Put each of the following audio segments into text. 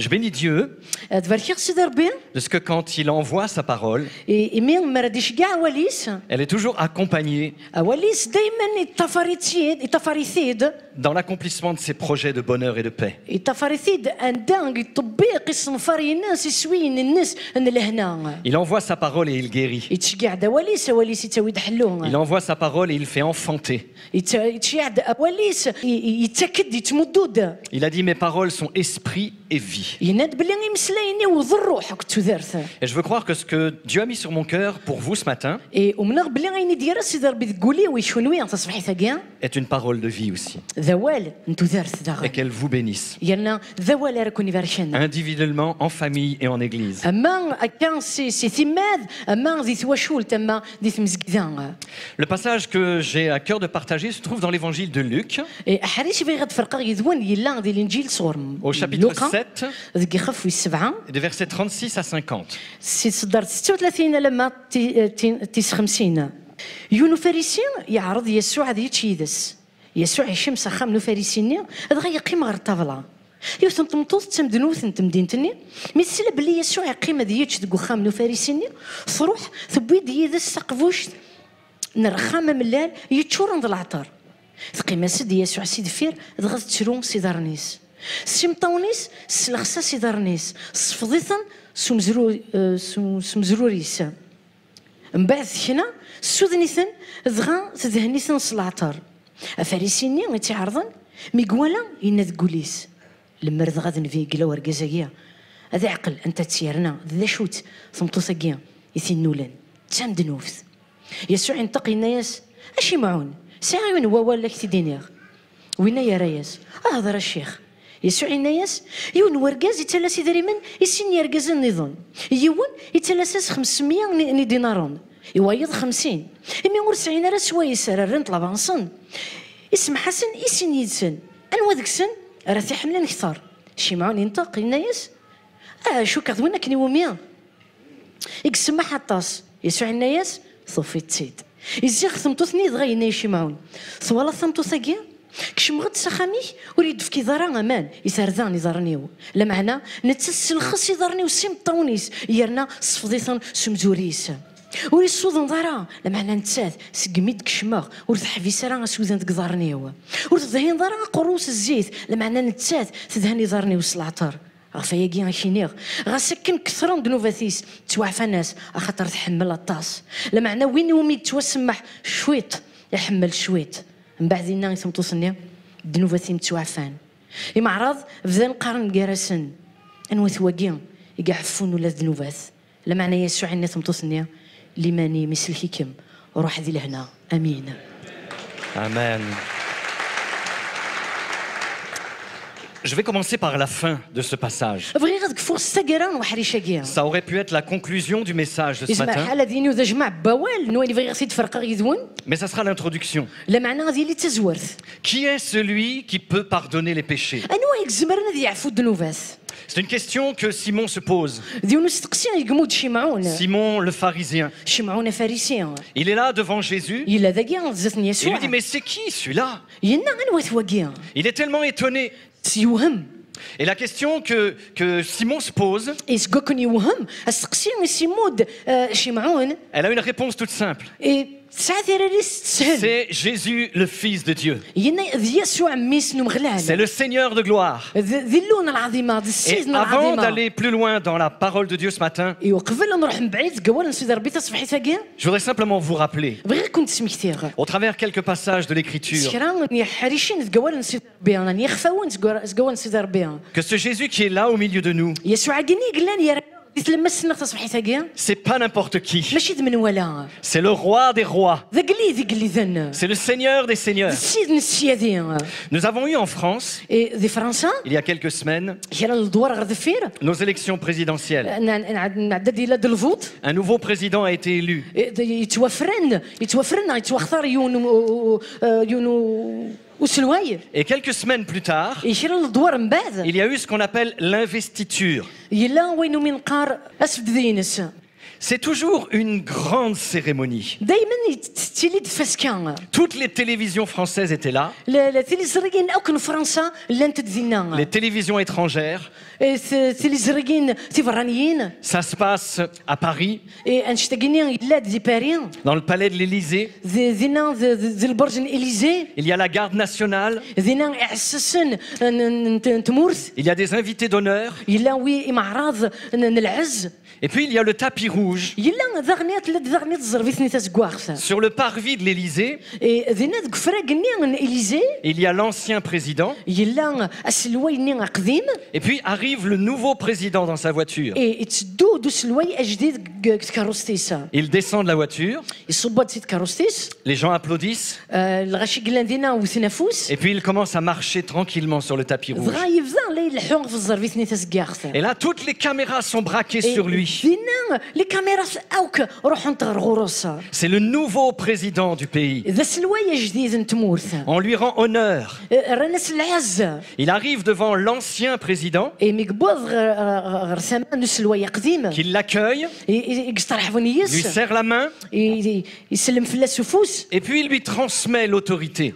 Je bénis Dieu تبارك سيدي ربي de ce que quand il envoie sa parole, إيمين ما راديش كاع وليس elle est toujours accompagnée وليس دائما يتفاريثيد dans l'accomplissement de ses projets de bonheur et de paix. يتفاريثيد أندان يطبيق يصنفر الناس يسوين الناس أن لهنا Il envoie sa parole et il guérit. يتشجع دا وليس يتوي Il دحلو envoie sa parole et il fait enfanter. يتشجع دا وليس يتأكد يتمدود Il a dit, mes paroles sont esprit et vie. يناد بلي يمسلايني وضر روحك تثرث Et je veux croire que ce que Dieu a mis sur mon cœur pour vous ce matin ومن بلي غيني ديال سيدي ربي تقولي ويشونوي تصبحي كاع est une parole de vie aussi. ذوال انتو ثرث داغ Et qu'elle vous bénisse. يالنا ذوال راكوني بارشنا Individuellement, en famille et en église. اما كان سي ثماد اما ذي ثواشول تما ذي ثمزكذا Le passage que j'ai à cœur de partager se trouve dans l'évangile de Luc, حريش في غد فرقه يذون يلا ذي الانجيل صور au chapitre 7, ذيك خف السبعه des versets 36 à 50. سي صدر 36 لما تيس 50 يونو فريسي يعرض يسوع ذي تشيدس يسوع يشمس خام نو فريسيني هذا يقيم غير الطابله يوثن تمطوط تمدنوث انت مدينتني مثل بلي يسوع يقيم ذي يتشدقو خام نو فريسيني تروح ثبيد يذا السقفوش نرخام ملال يتشورن ذا العطر ثقيمة سيدي يسوع سيد فير ضغط تشرون سيدارنيس سيمطاونيس سلخسا سيدارنيس صفضيثا سمزروريس من بعد هنا سودنيثن ضغا تدهنيثن سلعطر أفاريسيني يتعرضن ميقوالا يناد قوليس لما رضغاد نفي قلا ورقزاقيا هذا عقل أنت تسيرنا ذا شوت ثمطو ثقيا يثنولن تسام دنوفث يسوع ينتقي الناس أشي معون ساعون ووالا كتدينيغ وينا يا رياس هذا الشيخ يسوع الناس يون ورقاز يتلاسي داريمن يسين يرقاز النظام يون يتلاساس 500 دينارون يوايض 50 إمي ورسعين راه سوايس راه رنت لابانصن اسم حسن يسين يدسن أنوا ذاك سن راه تحملن كثار شي معون ينتقي الناس شو كذونا كني وميا يقسم حطاس يسوع الناس صوفي تسيد يزيغ ثمتوثني دغينا يشمعون ثوالا ثمتو ثقيا كشمغت سخامي وريد في كيضارا امان يسردان يضرنيو لا معنا نتسل خص يضرنيو سيم طونيس يرنا صفديثن سمزوريس وري الصوضن ضرا لا معنا نتساد سقميد كشماغ ورث حفيسرا سوزن تقضرنيو ورث ذهين ضرا قروس الزيت لا معنا نتساد تدهني ضرنيو سلعطر غفاياكي غاشينيغ غاسكن كثرون دنوفاتيس توعفى ناس اخاطر تحمل الطاس لمعنى وين ومي توسمح شويط يحمل شويط من بعد لنا يثمطوسني دنوفاتي متوعفان يمعرض بدا نقارن كارسن انوثواكي يقعفون ولا ذنوبات لمعنى يسوع اني ثمطوسني لماني مثل الحكم روح ذي لهنا امين Amen. Je vais commencer par la fin de ce passage. Ça aurait pu être la conclusion du message de ce matin, mais ça sera l'introduction. Qui est celui qui peut pardonner les péchés? C'est une question que Simon se pose. Simon le pharisien. Il est là devant Jésus. Il lui dit, mais c'est qui celui-là? Il est tellement étonné. Et la question que Simon se pose, elle a une réponse toute simple. C'est Jésus, le Fils de Dieu. C'est le Seigneur de gloire. Et avant d'aller plus loin dans la parole de Dieu ce matin, je voudrais simplement vous rappeler, au travers quelques passages de l'Écriture, que ce Jésus qui est là au milieu de nous, c'est pas n'importe qui. C'est le roi des rois. C'est le Seigneur des seigneurs. Nous avons eu en France, il y a quelques semaines, nos élections présidentielles. Un nouveau président a été élu. Et quelques semaines plus tard, il y a eu ce qu'on appelle l'investiture. C'est toujours une grande cérémonie. Toutes les télévisions françaises étaient là. Les télévisions étrangères. Ça se passe à Paris, dans le palais de l'Élysée. Il y a la garde nationale. Il y a des invités d'honneur. Et puis il y a le tapis rouge. Sur le parvis de l'Élysée, il y a l'ancien président. Et puis arrive le nouveau président dans sa voiture. Il descend de la voiture. Les gens applaudissent. Et puis il commence à marcher tranquillement sur le tapis rouge. Et là, toutes les caméras sont braquées sur lui. C'est le nouveau président du pays. On lui rend honneur. Il arrive devant l'ancien président qui l'accueille, lui serre la main et puis il lui transmet l'autorité.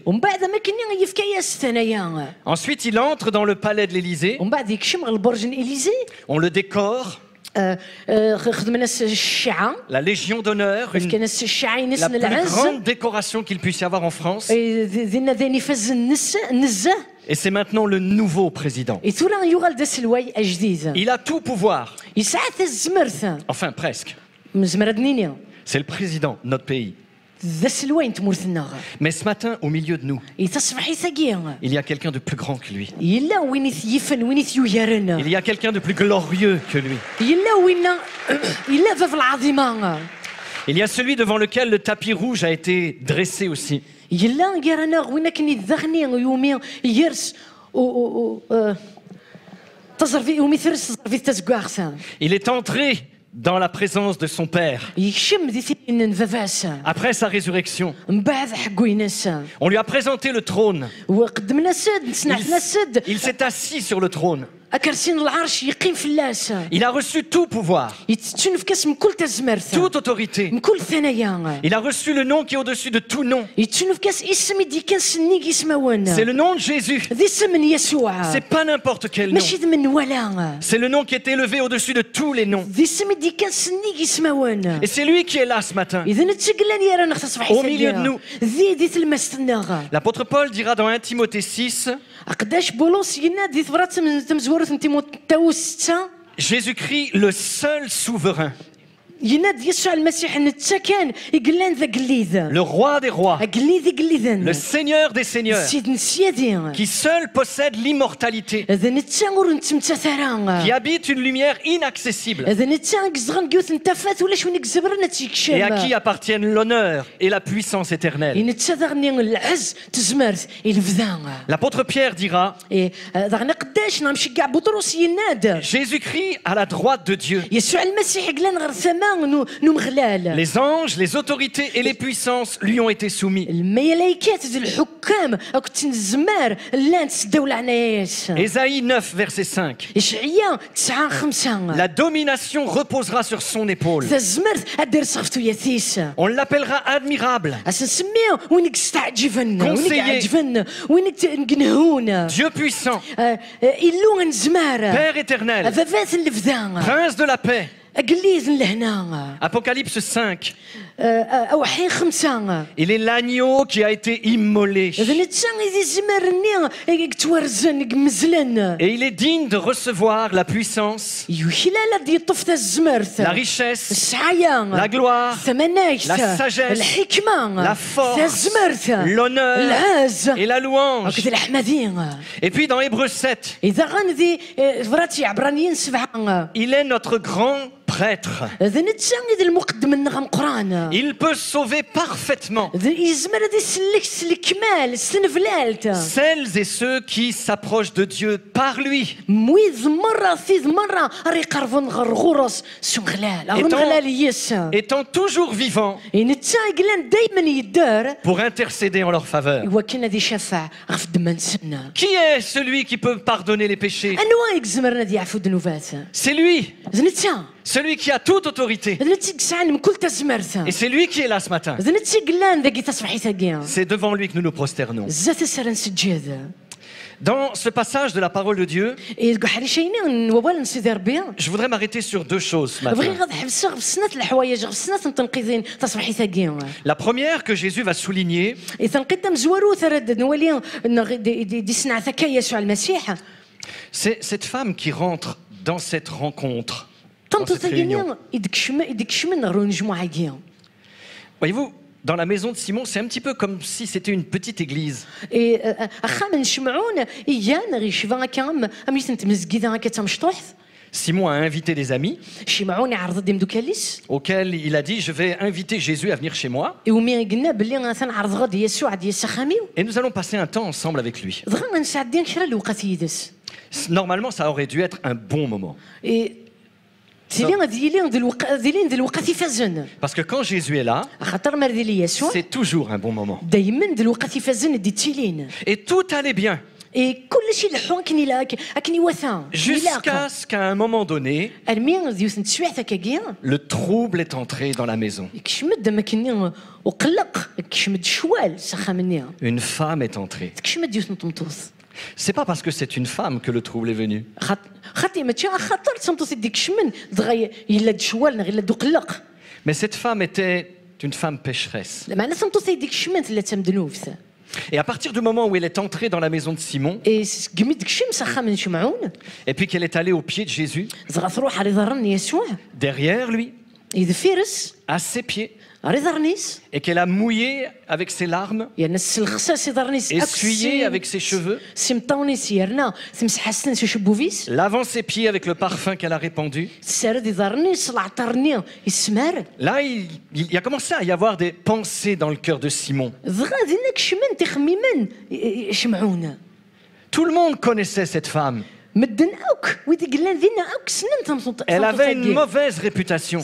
Ensuite, il entre dans le palais de l'Élysée. On le décore. La Légion d'honneur, la plus grande décoration qu'il puisse y avoir en France. Et c'est maintenant le nouveau président. Il a tout pouvoir. Enfin, presque. C'est le président de notre pays. Mais ce matin, au milieu de nous, il y a quelqu'un de plus grand que lui. Il y a quelqu'un de plus glorieux que lui. Il y a celui devant lequel le tapis rouge a été dressé aussi. Il est entré dans la présence de son père. Après sa résurrection, on lui a présenté le trône. Il s'est assis sur le trône. Il a reçu tout pouvoir, toute autorité. Il a reçu le nom qui est au-dessus de tout nom. C'est le nom de Jésus. C'est pas n'importe quel nom. C'est le nom qui est élevé au-dessus de tous les noms. Et c'est lui qui est là ce matin, au milieu de nous. L'apôtre Paul dira dans 1 Timothée 6, Jésus-Christ, le seul souverain, le roi des rois, le seigneur des seigneurs, qui seul possède l'immortalité, qui habite une lumière inaccessible, et à qui appartiennent l'honneur et la puissance éternelle. L'apôtre Pierre dira, Jésus-Christ à la droite de Dieu. Les anges, les autorités et les puissances lui ont été soumis. Ésaïe 9, verset 5. La domination reposera sur son épaule. On l'appellera admirable, conseiller, Dieu puissant, Père éternel, Prince de la paix. Apocalypse 5. Il est l'agneau qui a été immolé. Et il est digne de recevoir la puissance, la richesse, la gloire, la sagesse, la force, l'honneur et la louange. Et puis dans Hébreux 7, il est notre grand prêtre. Il peut sauver parfaitement celles et ceux qui s'approchent de Dieu par lui. Étant toujours vivant pour intercéder en leur faveur. Qui est celui qui peut pardonner les péchés? C'est lui. Celui qui a toute autorité. Et c'est lui qui est là ce matin. C'est devant lui que nous nous prosternons. Dans ce passage de la parole de Dieu, je voudrais m'arrêter sur deux choses ce matin. La première que Jésus va souligner, c'est cette femme qui rentre dans cette rencontre. Dans cette réunion. Voyez-vous, dans la maison de Simon, c'est un petit peu comme si c'était une petite église. Simon a invité des amis auxquels il a dit « Je vais inviter Jésus à venir chez moi. Et nous allons passer un temps ensemble avec lui. » Normalement, ça aurait dû être un bon moment. Parce que quand Jésus est là, c'est toujours un bon moment. Et tout allait bien. Jusqu'à ce qu'à un moment donné, le trouble est entré dans la maison. Une femme est entrée. C'est pas parce que c'est une femme que le trouble est venu. Mais cette femme était une femme pécheresse. Et à partir du moment où elle est entrée dans la maison de Simon, et puis qu'elle est allée au pied de Jésus, derrière lui, à ses pieds, et qu'elle a mouillé avec ses larmes, essuyé avec ses cheveux, lavant ses pieds avec le parfum qu'elle a répandu. Là, il a commencé à y avoir des pensées dans le cœur de Simon. Tout le monde connaissait cette femme. Elle avait une mauvaise réputation.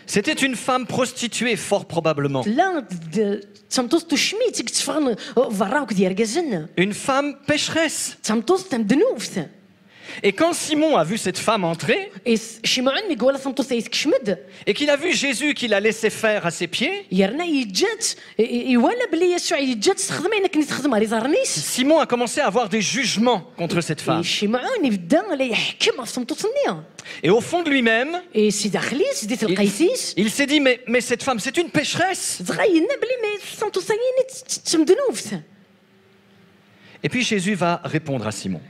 C'était une femme prostituée, fort probablement. Une femme pécheresse. Et quand Simon a vu cette femme entrer, et qu'il a vu Jésus qui l'a laissé faire à ses pieds, Simon a commencé à avoir des jugements contre cette femme. Et au fond de lui-même, il s'est dit, mais cette femme, c'est une pécheresse. Et puis Jésus va répondre à Simon.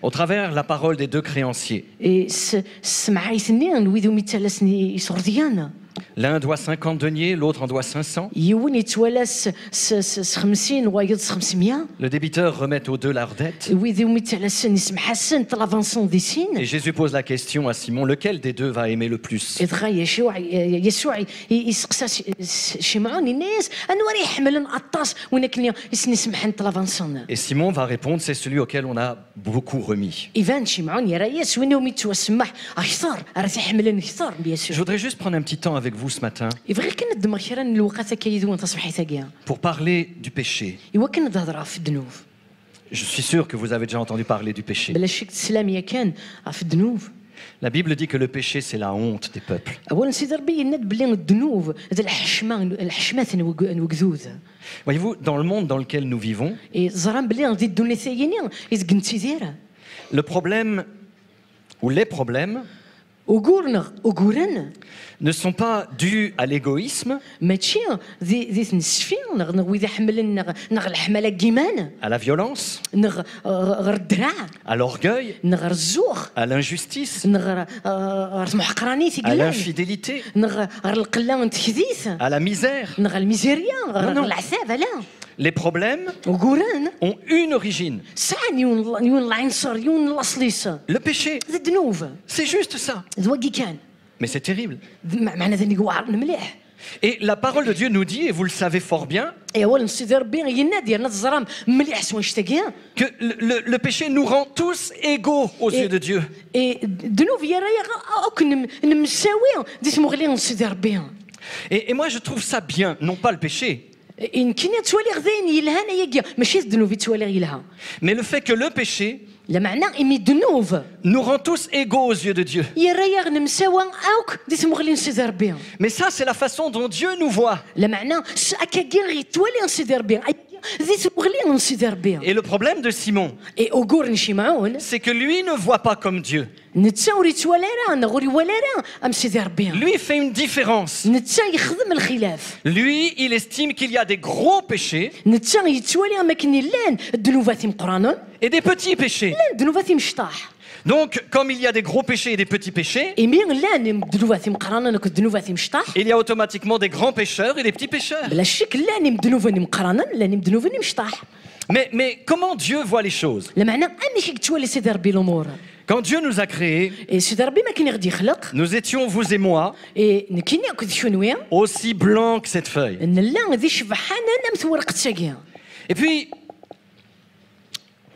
Au travers la parole des deux créanciers. L'un doit 50 deniers, l'autre en doit 500. Le débiteur remet aux deux leur dette. Et Jésus pose la question à Simon, lequel des deux va aimer le plus? Et Simon va répondre, c'est celui auquel on a beaucoup remis. Je voudrais juste prendre un petit temps avec vous ce matin pour parler du péché. Je suis sûr que vous avez déjà entendu parler du péché. La Bible dit que le péché, c'est la honte des peuples. Voyez-vous, dans le monde dans lequel nous vivons, le problème ou les problèmes ne sont pas dus à l'égoïsme, à la violence, à l'orgueil, à l'injustice, à l'infidélité, à la misère. Non. Les problèmes ont une origine. Le péché, c'est juste ça. Mais c'est terrible. Et la parole de Dieu nous dit, et vous le savez fort bien, que le péché nous rend tous égaux aux yeux de Dieu. Et moi je trouve ça bien, non pas le péché, Mais le fait que le péché nous rend tous égaux aux yeux de Dieu. Mais ça, c'est la façon dont Dieu nous voit. Et le problème de Simon, c'est que lui ne voit pas comme Dieu. Lui fait une différence. Lui, il estime qu'il y a des gros péchés et des petits péchés. Donc, comme il y a des gros péchés et des petits péchés, il y a automatiquement des grands pécheurs et des petits pécheurs. Mais comment Dieu voit les choses? Quand Dieu nous a créés, nous étions, vous et moi, aussi blancs que cette feuille. Et puis,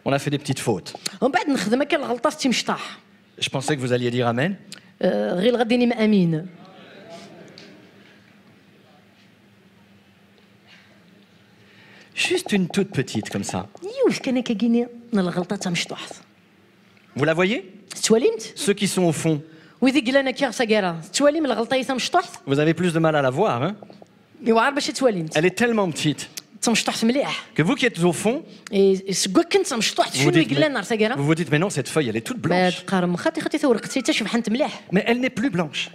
on a fait des petites fautes. Je pensais que vous alliez dire Amen. Juste une toute petite comme ça. Vous la voyez? Ceux qui sont au fond. Vous avez plus de mal à la voir, hein? Elle est tellement petite que vous qui êtes au fond, vous vous dites, mais non, cette feuille, elle est toute blanche. Mais elle n'est plus blanche.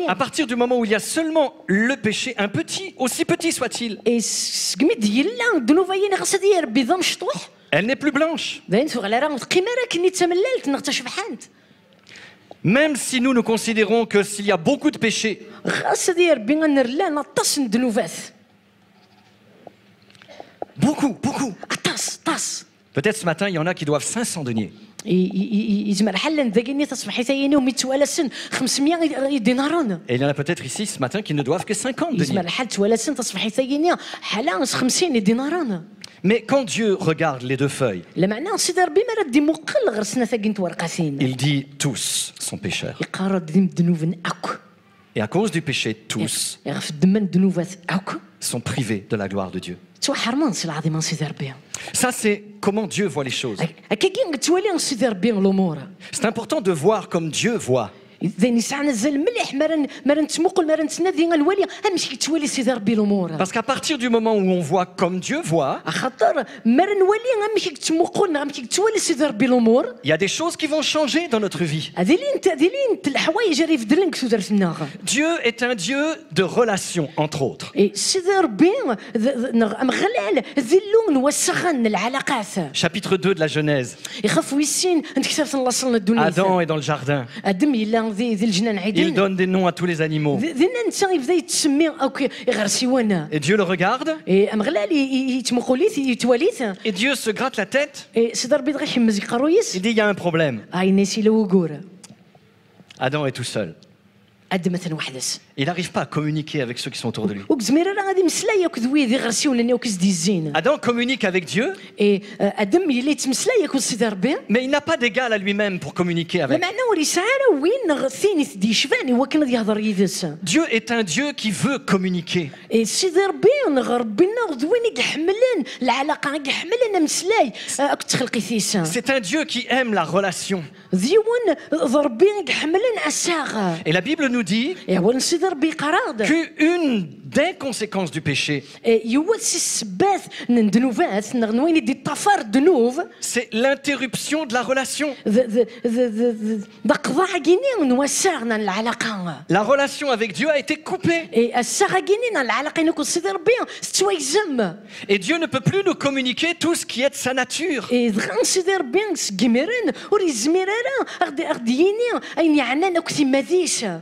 À partir du moment où il y a seulement le péché, un petit, aussi petit soit-il, elle n'est plus blanche. Même si nous considérons que s'il y a beaucoup de péchés, beaucoup. Peut-être ce matin, il y en a qui doivent 500 deniers. Et il y en a peut-être ici ce matin qui ne doivent que 50 deniers. Mais quand Dieu regarde les deux feuilles, il dit tous sont pécheurs. Et à cause du péché, tous sont privés de la gloire de Dieu. Ça, c'est comment Dieu voit les choses. C'est important de voir comme Dieu voit. Parce qu'à partir du moment où on voit comme Dieu voit, il y a des choses qui vont changer dans notre vie. Dieu est un Dieu de relations, entre autres. Chapitre 2 de la Genèse. Adam est dans le jardin. Il donne des noms à tous les animaux. Et Dieu le regarde. Et Dieu se gratte la tête. Il dit, il y a un problème. Adam est tout seul. Il n'arrive pas à communiquer avec ceux qui sont autour de lui. Adam communique avec Dieu, mais il n'a pas d'égal à lui-même pour communiquer avec. Dieu est un Dieu qui veut communiquer. C'est un Dieu qui aime la relation. Et la Bible nous dit qu'une des conséquences du péché, c'est l'interruption de la relation. La relation avec Dieu a été coupée. Et Dieu ne peut plus nous communiquer tout ce qui est de sa nature.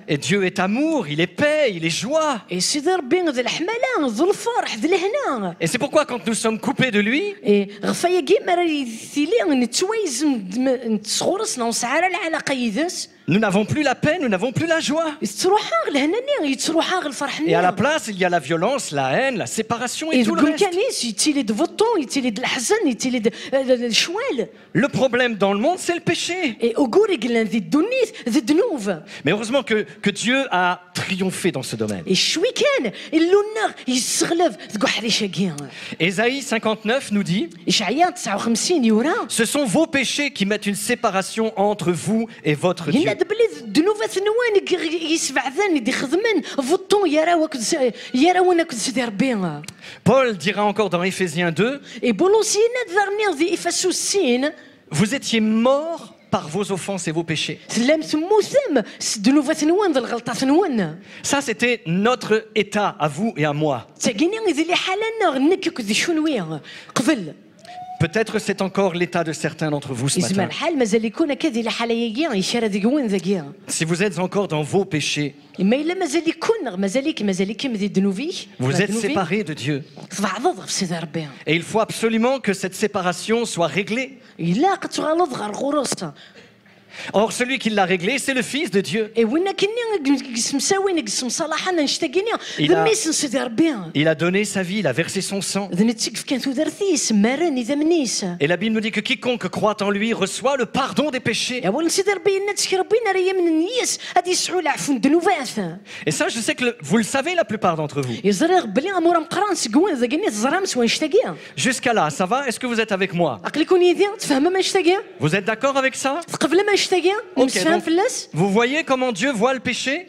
Et Dieu est amour, il est paix, il est joie. Et c'est pourquoi quand nous sommes coupés de lui, Nous n'avons plus la paix, nous n'avons plus la joie. Et à la place, il y a la violence, la haine, la séparation et tout le reste. Le problème dans le monde, c'est le péché. Mais heureusement que Dieu a triomphé dans ce domaine. Ésaïe 59 nous dit, ce sont vos péchés qui mettent une séparation entre vous et votre Dieu. Paul dira encore dans Éphésiens 2, vous étiez morts par vos offenses et vos péchés. Ça, c'était notre état à vous et à moi. Peut-être c'est encore l'état de certains d'entre vous ce matin. Si vous êtes encore dans vos péchés, vous êtes séparés de Dieu. Et il faut absolument que cette séparation soit réglée. Or, celui qui l'a réglé, c'est le Fils de Dieu. Il a donné sa vie, il a versé son sang. Et la Bible nous dit que quiconque croit en lui reçoit le pardon des péchés. Et ça, je sais que vous le savez, la plupart d'entre vous. Jusqu'à là, ça va? Est-ce que vous êtes avec moi? Vous êtes d'accord avec ça? Okay, donc, vous voyez comment Dieu voit le péché?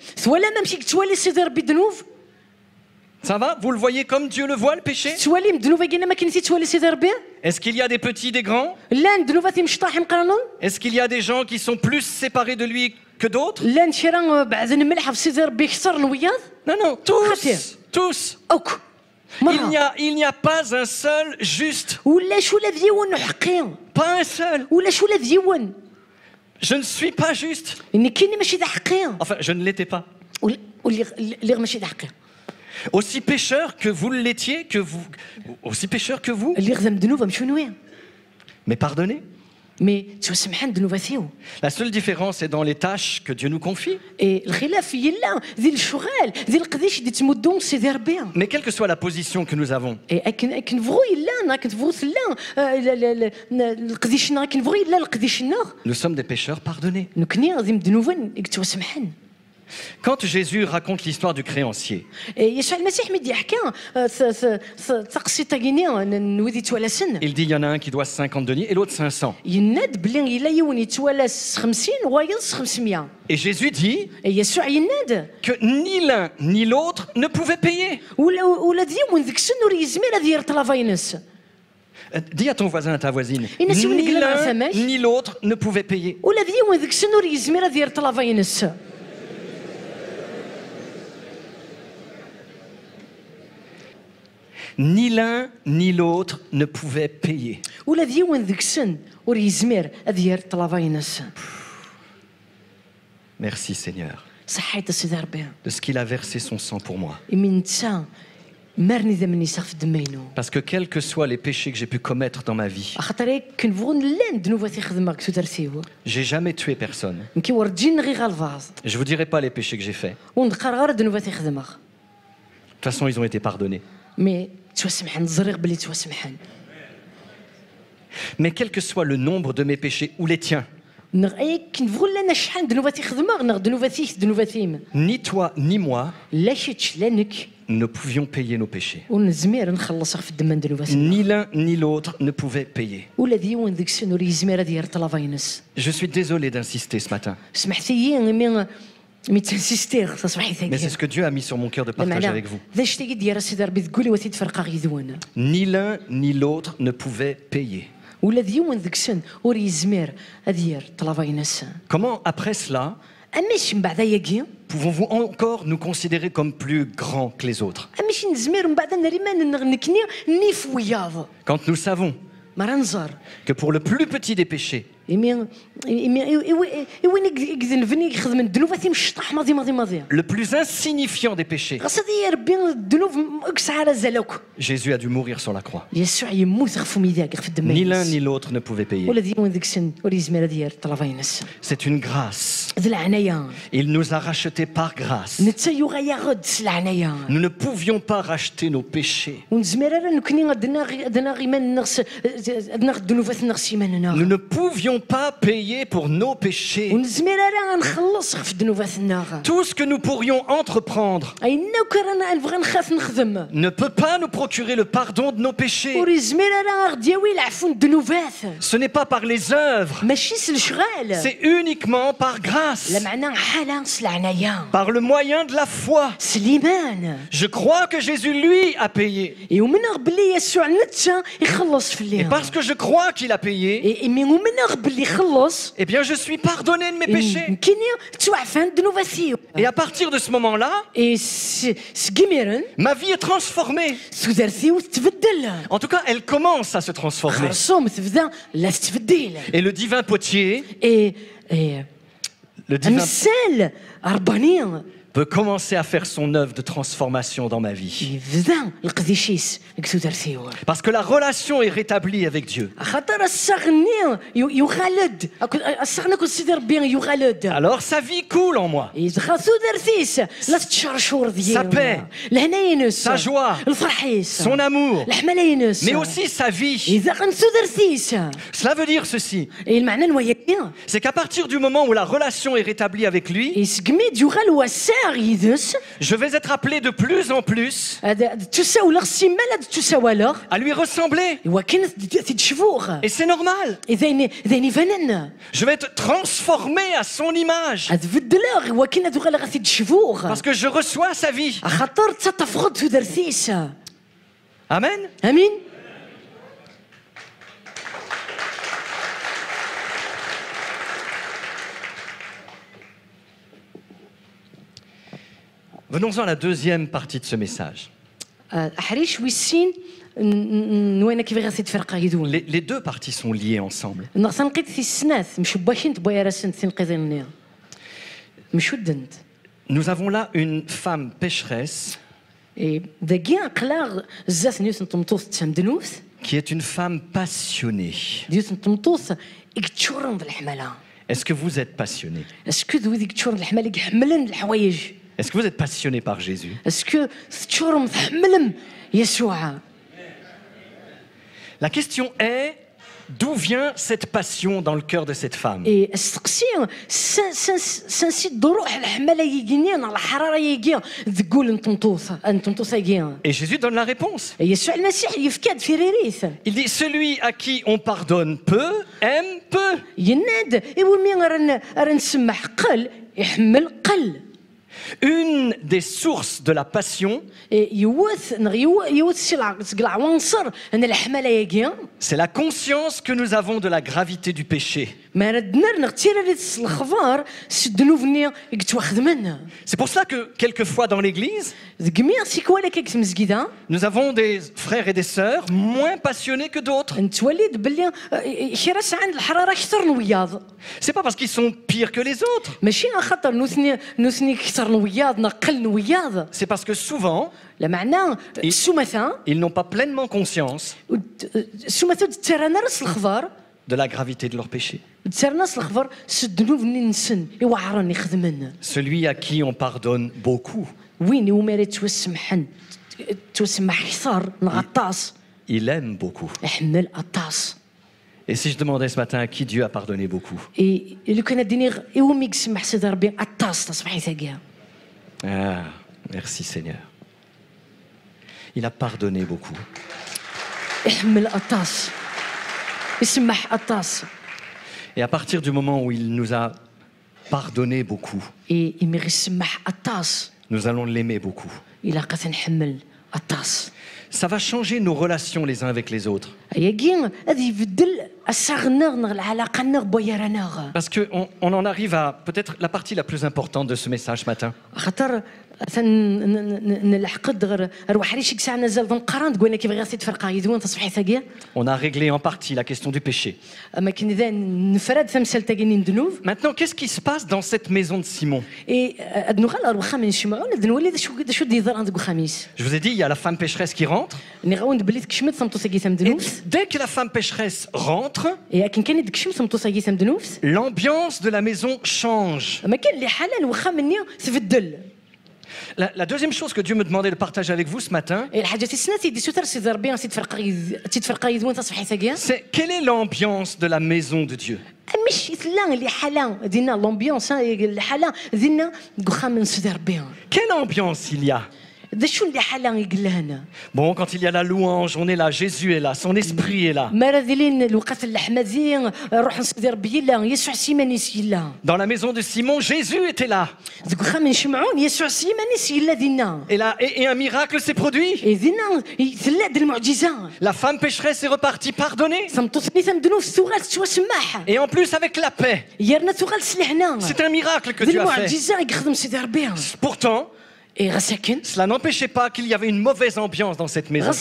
Ça va? Vous le voyez comme Dieu le voit, le péché? Est-ce qu'il y a des petits, des grands? Est-ce qu'il y a des gens qui sont plus séparés de lui que d'autres? Non, non, tous, tous. Il n'y a pas un seul juste. Pas un seul. Je ne suis pas juste. Enfin, je ne l'étais pas. Aussi pécheur que vous l'étiez, aussi pécheur que vous. Mais pardonnez. La seule différence est dans les tâches que Dieu nous confie. Mais quelle que soit la position que nous avons, nous sommes des pécheurs pardonnés. Quand Jésus raconte l'histoire du créancier, il dit il y en a un qui doit 50 deniers et l'autre 500. Et Jésus dit que ni l'un ni l'autre ne pouvaient payer. Dis à ton voisin, à ta voisine, ni l'un ni l'autre ne pouvaient payer. Ni l'un ni l'autre ne pouvaient payer. Merci Seigneur de ce qu'il a versé son sang pour moi. Parce que quels que soient les péchés que j'ai pu commettre dans ma vie, j'ai jamais tué personne. Je vous dirai pas les péchés que j'ai faits. De toute façon, ils ont été pardonnés. Mais quel que soit le nombre de mes péchés ou les tiens, ni toi ni moi ne pouvions payer nos péchés. Ni l'un ni l'autre ne pouvait payer. Je suis désolé d'insister ce matin. Mais c'est ce que Dieu a mis sur mon cœur de partager avec vous. Ni l'un ni l'autre ne pouvait payer. Comment, après cela, pouvons-vous encore nous considérer comme plus grands que les autres? Quand nous savons que pour le plus petit des péchés, Le plus insignifiant des péchés. Jésus a dû mourir sur la croix. Ni l'un ni l'autre ne pouvaient payer. C'est une grâce. Il nous a rachetés par grâce. Nous ne pouvions pas racheter nos péchés. Nous ne pouvions pas payer pour nos péchés. Tout ce que nous pourrions entreprendre ne peut pas nous procurer le pardon de nos péchés. Ce n'est pas par les œuvres. C'est uniquement par grâce. Par le moyen de la foi. Je crois que Jésus, lui, a payé. Et parce que je crois qu'il a payé, eh bien, je suis pardonné de mes péchés. Et à partir de ce moment-là, ma vie est transformée. En tout cas, elle commence à se transformer. Et le divin potier, le divin peut commencer à faire son œuvre de transformation dans ma vie. Parce que la relation est rétablie avec Dieu. Alors sa vie coule en moi. Sa paix, sa joie, son amour, mais aussi sa vie. Cela veut dire ceci. C'est qu'à partir du moment où la relation est rétablie avec lui, je vais être appelé de plus en plus à lui ressembler. Et c'est normal. Je vais être transformé à son image. Parce que je reçois sa vie. Amen. Amen. Venons-en à la deuxième partie de ce message. Les deux parties sont liées ensemble. Nous avons là une femme pécheresse qui est une femme passionnée. Est-ce que vous êtes passionné? Est-ce que vous êtes passionné par Jésus? La question est, d'où vient cette passion dans le cœur de cette femme? Et Jésus donne la réponse. Il dit, celui à qui on pardonne peu, aime peu. Une des sources de la passion, c'est la conscience que nous avons de la gravité du péché. C'est pour cela que quelquefois dans l'église, nous avons des frères et des sœurs moins passionnés que d'autres. C'est pas parce qu'ils sont pires que les autres. C'est parce que souvent, ils n'ont pas pleinement conscience de la gravité de leur péché. Celui à qui on pardonne beaucoup, il aime beaucoup. Et si je demandais ce matin à qui Dieu a pardonné beaucoup? Ah, merci Seigneur. Il a pardonné beaucoup. Et à partir du moment où il nous a pardonné beaucoup, nous allons l'aimer beaucoup. Ça va changer nos relations les uns avec les autres. Parce qu'on en arrive à peut-être la partie la plus importante de ce message ce matin. On a réglé en partie la question du péché. Maintenant, qu'est-ce qui se passe dans cette maison de Simon? Je vous ai dit, il y a la femme pécheresse qui rentre. Et dès que la femme pécheresse rentre, l'ambiance de la maison change. La deuxième chose que Dieu me demandait de partager avec vous ce matin, c'est quelle est l'ambiance de la maison de Dieu? Quelle ambiance il y a? Bon, quand il y a la louange, on est là, Jésus est là, son esprit est là. Dans la maison de Simon, Jésus était là. Et un miracle s'est produit. La femme pécheresse est repartie pardonnée. Et en plus avec la paix. C'est un miracle que Dieu a fait. Pourtant, cela n'empêchait pas qu'il y avait une mauvaise ambiance dans cette maison.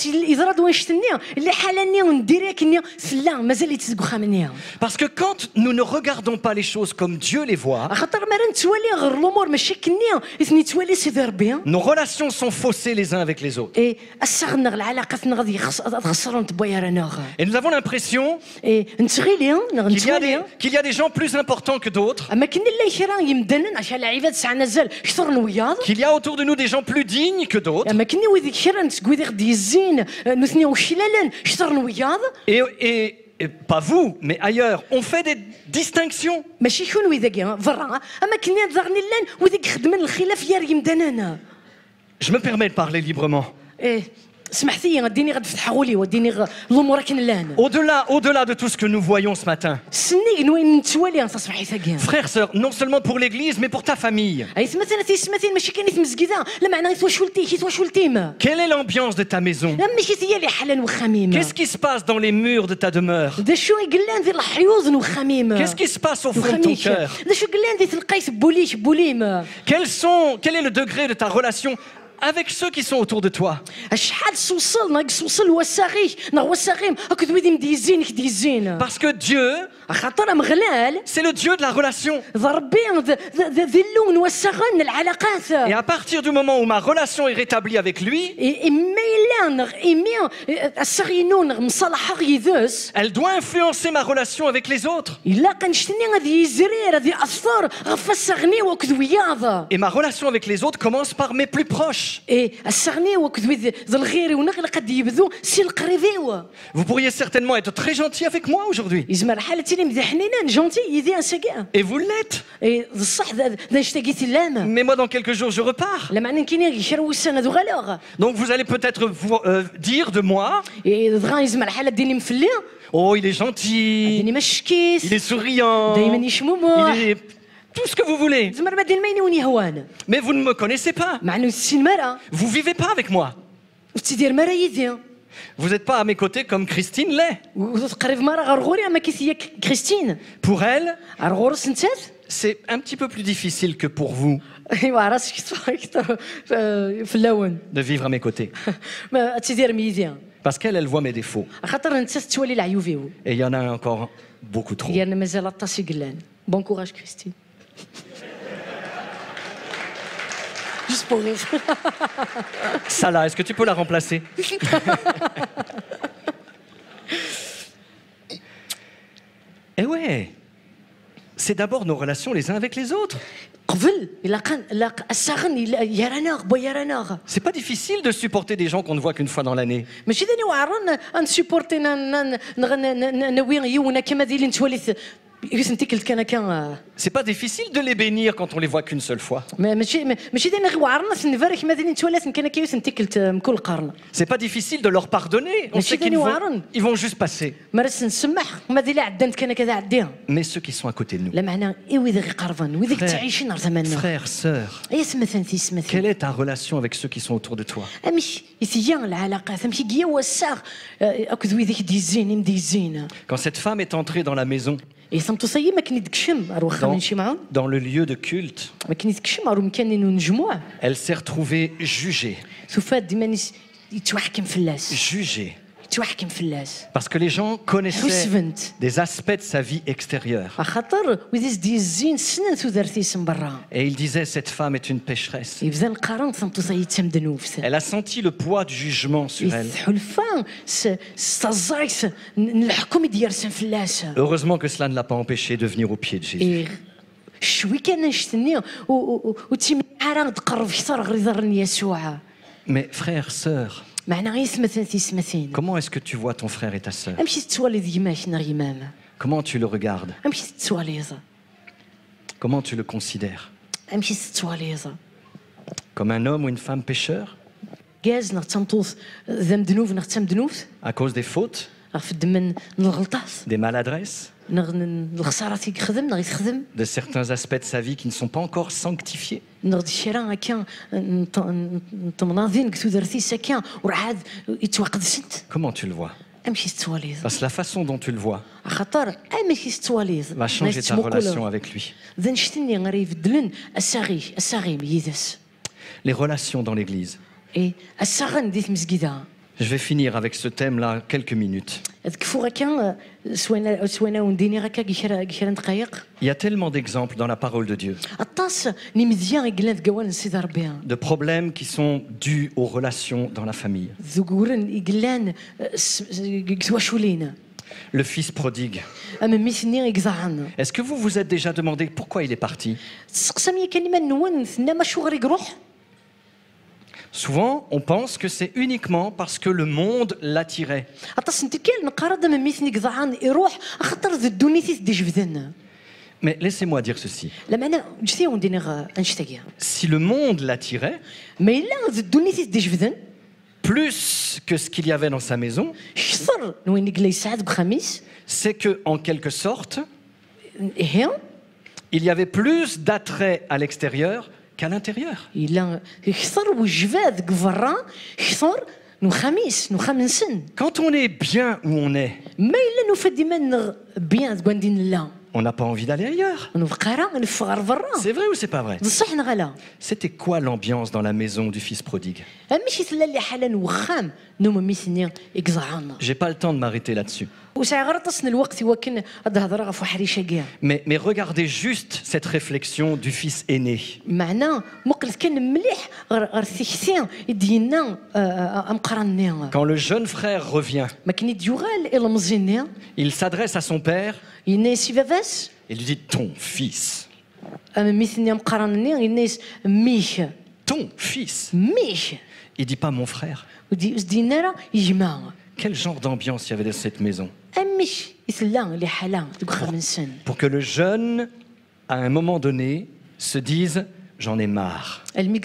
Parce que quand nous ne regardons pas les choses comme Dieu les voit, nos relations sont faussées les uns avec les autres. Et nous avons l'impression qu'il y a des gens plus importants que d'autres, qu'il y a autour de nous des gens plus dignes que d'autres. Et pas vous, mais ailleurs, on fait des distinctions. Je me permets de parler librement. Au-delà de tout ce que nous voyons ce matin. Frères, sœurs, non seulement pour l'église, mais pour ta famille. Quelle est l'ambiance de ta maison? Qu'est-ce qui se passe dans les murs de ta demeure? Qu'est-ce qui se passe au fond de ton cœur? Quel est le degré de ta relation avec ceux qui sont autour de toi? Parce que Dieu, c'est le Dieu de la relation. Et à partir du moment où ma relation est rétablie avec lui, elle doit influencer ma relation avec les autres. Et ma relation avec les autres commence par mes plus proches. Vous pourriez certainement être très gentil avec moi aujourd'hui. Et vous l'êtes. Mais moi dans quelques jours je repars. Donc vous allez peut-être dire de moi: oh, il est gentil, il est souriant, il est tout ce que vous voulez. Mais vous ne me connaissez pas. Vous vivez pas avec moi. Vous n'êtes pas à mes côtés comme Christine l'est. Pour elle, c'est un petit peu plus difficile que pour vous de vivre à mes côtés. Parce qu'elle voit mes défauts. Et il y en a encore beaucoup trop. Bon courage, Christine. Juste pour rire. Salah, est-ce que tu peux la remplacer? Eh ouais, c'est d'abord nos relations les uns avec les autres. C'est pas difficile de supporter des gens qu'on ne voit qu'une fois dans l'année. C'est pas difficile de les bénir quand on les voit qu'une seule fois. C'est pas difficile de leur pardonner. On sait qu'ils vont juste passer. Mais ceux qui sont à côté de nous, frères, sœurs, quelle est ta relation avec ceux qui sont autour de toi? Quand cette femme est entrée dans la maison, Dans le lieu de culte, elle s'est retrouvée jugée. Jugée. Parce que les gens connaissaient des aspects de sa vie extérieure. Et ils disaient, cette femme est une pécheresse. Elle a senti le poids du jugement sur elle. Heureusement que cela ne l'a pas empêché de venir aux pieds de Jésus. Mais frères, sœurs, comment est-ce que tu vois ton frère et ta sœur? Comment tu le regardes? Comment tu le considères? Comme un homme ou une femme pécheur? À cause des fautes? Des maladresses? De certains aspects de sa vie qui ne sont pas encore sanctifiés? Comment tu le vois? Parce que la façon dont tu le vois va changer ta relation avec lui. Les relations dans l'église. Je vais finir avec ce thème-là quelques minutes. Il y a tellement d'exemples dans la parole de Dieu, de problèmes qui sont dus aux relations dans la famille. Le fils prodigue. Est-ce que vous vous êtes déjà demandé pourquoi il est parti? Souvent, on pense que c'est uniquement parce que le monde l'attirait. Mais laissez-moi dire ceci. Si le monde l'attirait, plus que ce qu'il y avait dans sa maison, c'est que, en quelque sorte, il y avait plus d'attrait à l'extérieur qu'à l'intérieur. Quand on est bien où on est, on n'a pas envie d'aller ailleurs. C'est vrai ou c'est pas vrai? C'était quoi l'ambiance dans la maison du fils prodigue? J'ai pas le temps de m'arrêter là-dessus. Mais regardez juste cette réflexion du fils aîné. Quand le jeune frère revient, il s'adresse à son père et lui dit « ton fils ». Ton fils. Il dit pas mon frère. Quel genre d'ambiance il y avait dans cette maison? Pour que le jeune, à un moment donné, se dise « j'en ai marre ». Il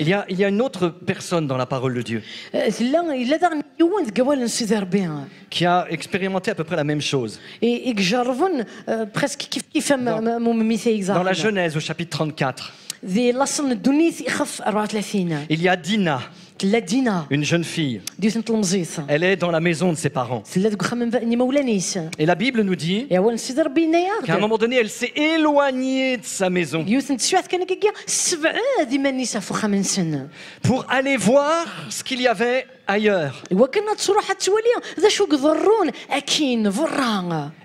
y a une autre personne dans la parole de Dieu qui a expérimenté à peu près la même chose. Dans la Genèse, au chapitre 34, il y a Dina, une jeune fille. Elle est dans la maison de ses parents. Et la Bible nous dit qu'à un moment donné, elle s'est éloignée de sa maison pour aller voir ce qu'il y avait ailleurs.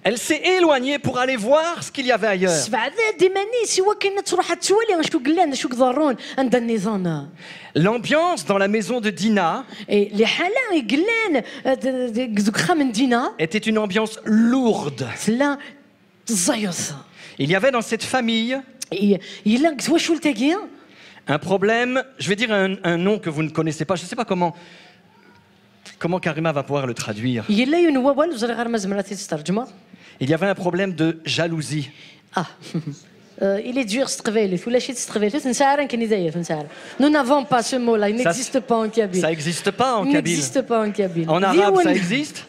Elle s'est éloignée pour aller voir ce qu'il y avait ailleurs. L'ambiance dans la maison de Dina était une ambiance lourde. Il y avait dans cette famille un problème, je vais dire un nom que vous ne connaissez pas, je ne sais pas comment Karima va pouvoir le traduire. Il y avait un problème de jalousie. Il est dur ce travail. Nous n'avons pas ce mot-là. Il n'existe pas en kabyle. Ça n'existe pas en kabyle. Il n'existe pas en kabyle. En arabe, ça existe?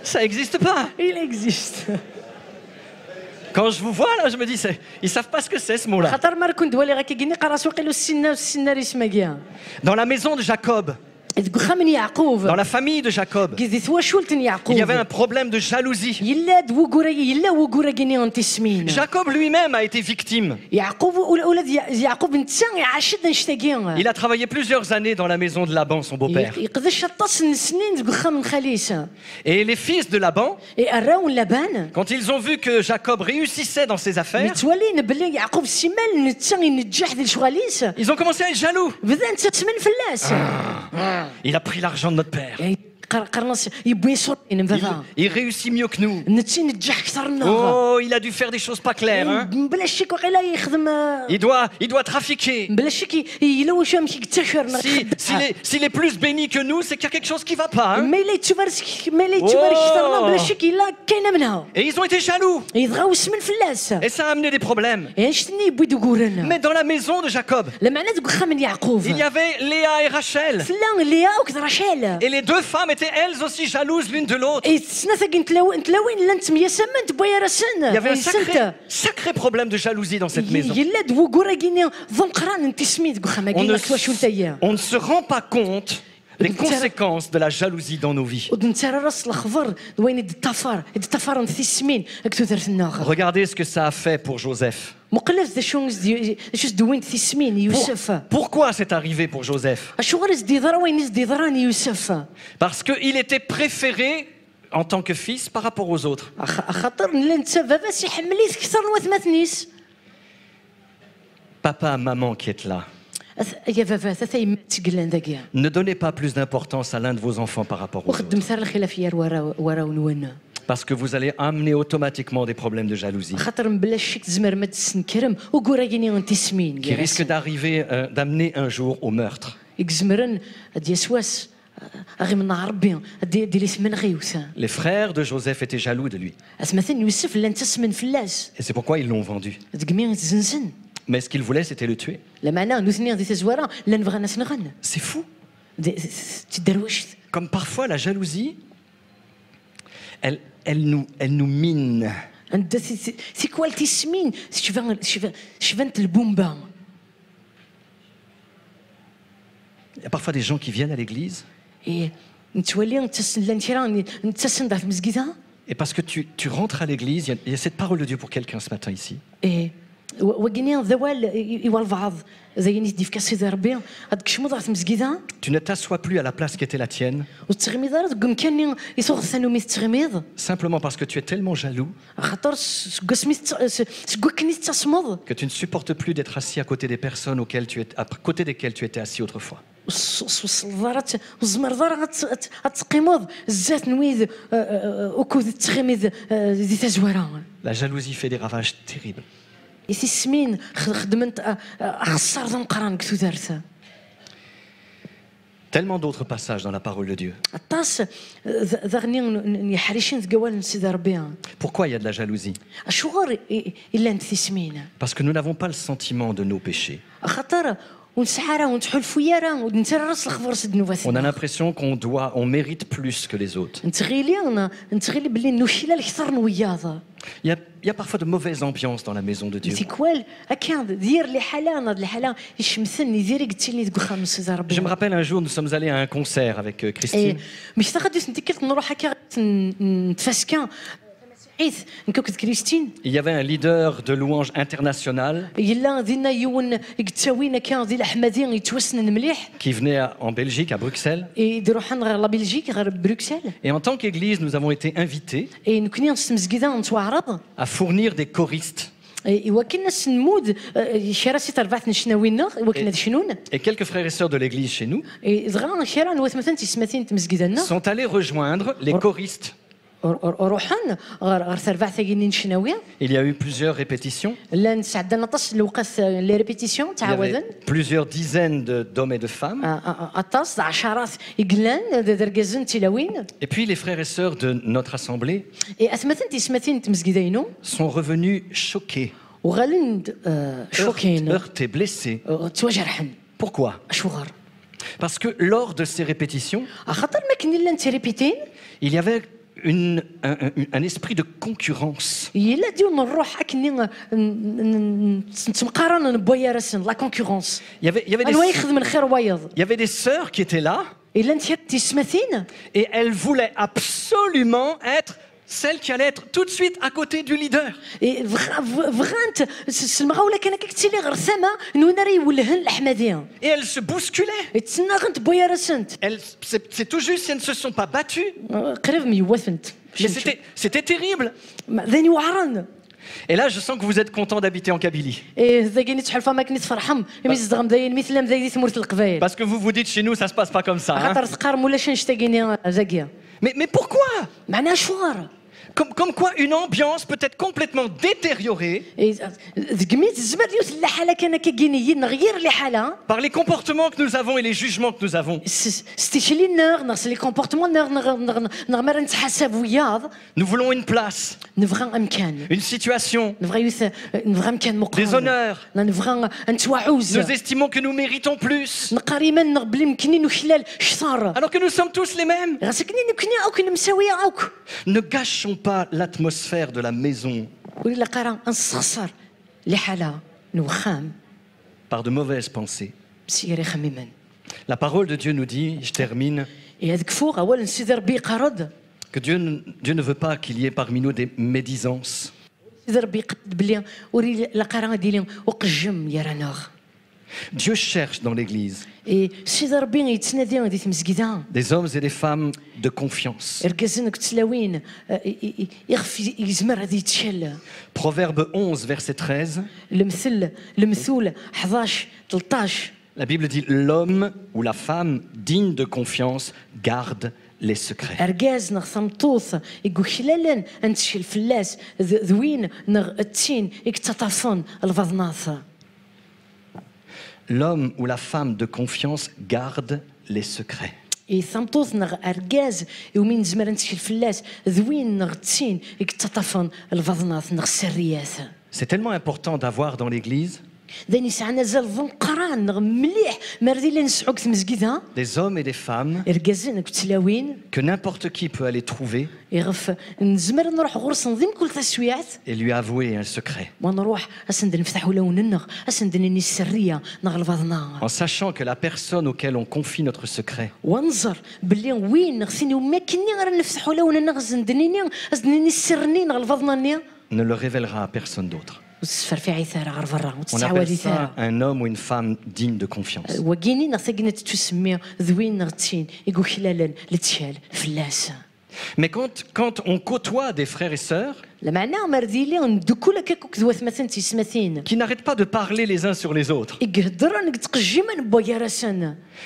Ça n'existe pas. Il existe. Quand je vous vois là, je me dis, ils savent pas ce que c'est ce mot-là. Dans la maison de Jacob, dans la famille de Jacob, il y avait un problème de jalousie. Jacob lui-même a été victime. Il a travaillé plusieurs années dans la maison de Laban, son beau-père. Et les fils de Laban, quand ils ont vu que Jacob réussissait dans ses affaires, ils ont commencé à être jaloux. Il a pris l'argent de notre père. Il réussit mieux que nous. Oh, il a dû faire des choses pas claires. Hein? Il doit trafiquer. S'il est plus béni que nous, c'est qu'il y a quelque chose qui ne va pas. Hein? Oh. Et ils ont été jaloux. Et ça a amené des problèmes. Mais dans la maison de Jacob, il y avait Léa et Rachel. Et les deux femmes étaient elles aussi jalouses l'une de l'autre. Il y avait un sacré problème de jalousie dans cette maison. On ne se rend pas compte des conséquences de la jalousie dans nos vies. Regardez ce que ça a fait pour Joseph. Pourquoi c'est arrivé pour Joseph? Parce qu'il était préféré en tant que fils par rapport aux autres. Papa, maman qui êtes là, ne donnez pas plus d'importance à l'un de vos enfants par rapport aux autres. Parce que vous allez amener automatiquement des problèmes de jalousie qui risquent d'amener un jour au meurtre. Les frères de Joseph étaient jaloux de lui. Et c'est pourquoi ils l'ont vendu. Mais ce qu'ils voulaient, c'était le tuer. C'est fou. Comme parfois la jalousie, elle nous mine. C'est quoi le tismine? Il y a parfois des gens qui viennent à l'église. Et parce que tu rentres à l'église, il y a cette parole de Dieu pour quelqu'un ce matin ici. Tu ne t'assois plus à la place qui était la tienne. Simplement parce que tu es tellement jaloux que tu ne supportes plus d'être assis à côté des personnes à côté desquelles tu étais assis autrefois. La jalousie fait des ravages terribles. Tellement d'autres passages dans la parole de Dieu. Pourquoi il y a de la jalousie? Parce que nous n'avons pas le sentiment de nos péchés. On a l'impression on mérite plus que les autres. Il y a parfois de mauvaises ambiances dans la maison de Dieu. Je me rappelle un jour, nous sommes allés à un concert avec Christine. Il y avait un leader de louange international qui venait en Belgique, à Bruxelles. Et en tant qu'église, nous avons été invités à fournir des choristes. Et quelques frères et sœurs de l'église chez nous sont allés rejoindre les choristes. Il y a eu plusieurs répétitions. Il y avait plusieurs dizaines d'hommes et de femmes. Et puis les frères et sœurs de notre assemblée sont revenus choqués, heurtés, blessés. Pourquoi? Parce que lors de ces répétitions, il y avait un esprit de concurrence. Il y avait des sœurs qui étaient là et elles voulaient absolument être celle qui allait être tout de suite à côté du leader. Et elles se bousculaient. C'est tout juste si elles ne se sont pas battues. Mais c'était terrible. Et là, je sens que vous êtes content d'habiter en Kabylie. Parce que vous vous dites, chez nous, ça ne se passe pas comme ça. Hein? Mais pourquoi? Comme quoi une ambiance peut être complètement détériorée par les comportements que nous avons et les jugements que nous avons. Nous voulons une place, une situation, des honneurs. Nous estimons que nous méritons plus, alors que nous sommes tous les mêmes. Ne gâchons pas l'atmosphère de la maison par de mauvaises pensées. La parole de Dieu nous dit, je termine, que Dieu ne veut pas qu'il y ait parmi nous des médisances. Dieu cherche dans l'Église des hommes et des femmes de confiance. Proverbe 11, verset 13. La Bible dit, l'homme ou la femme digne de confiance garde les secrets. L'homme ou la femme de confiance garde les secrets. C'est tellement important d'avoir dans l'Église des hommes et des femmes que n'importe qui peut aller trouver et lui avouer un secret. En sachant que la personne auquel on confie notre secret ne le révélera à personne d'autre. On appelle ça un homme ou une femme digne de confiance. Mais quand on côtoie des frères et sœurs qui n'arrêtent pas de parler les uns sur les autres,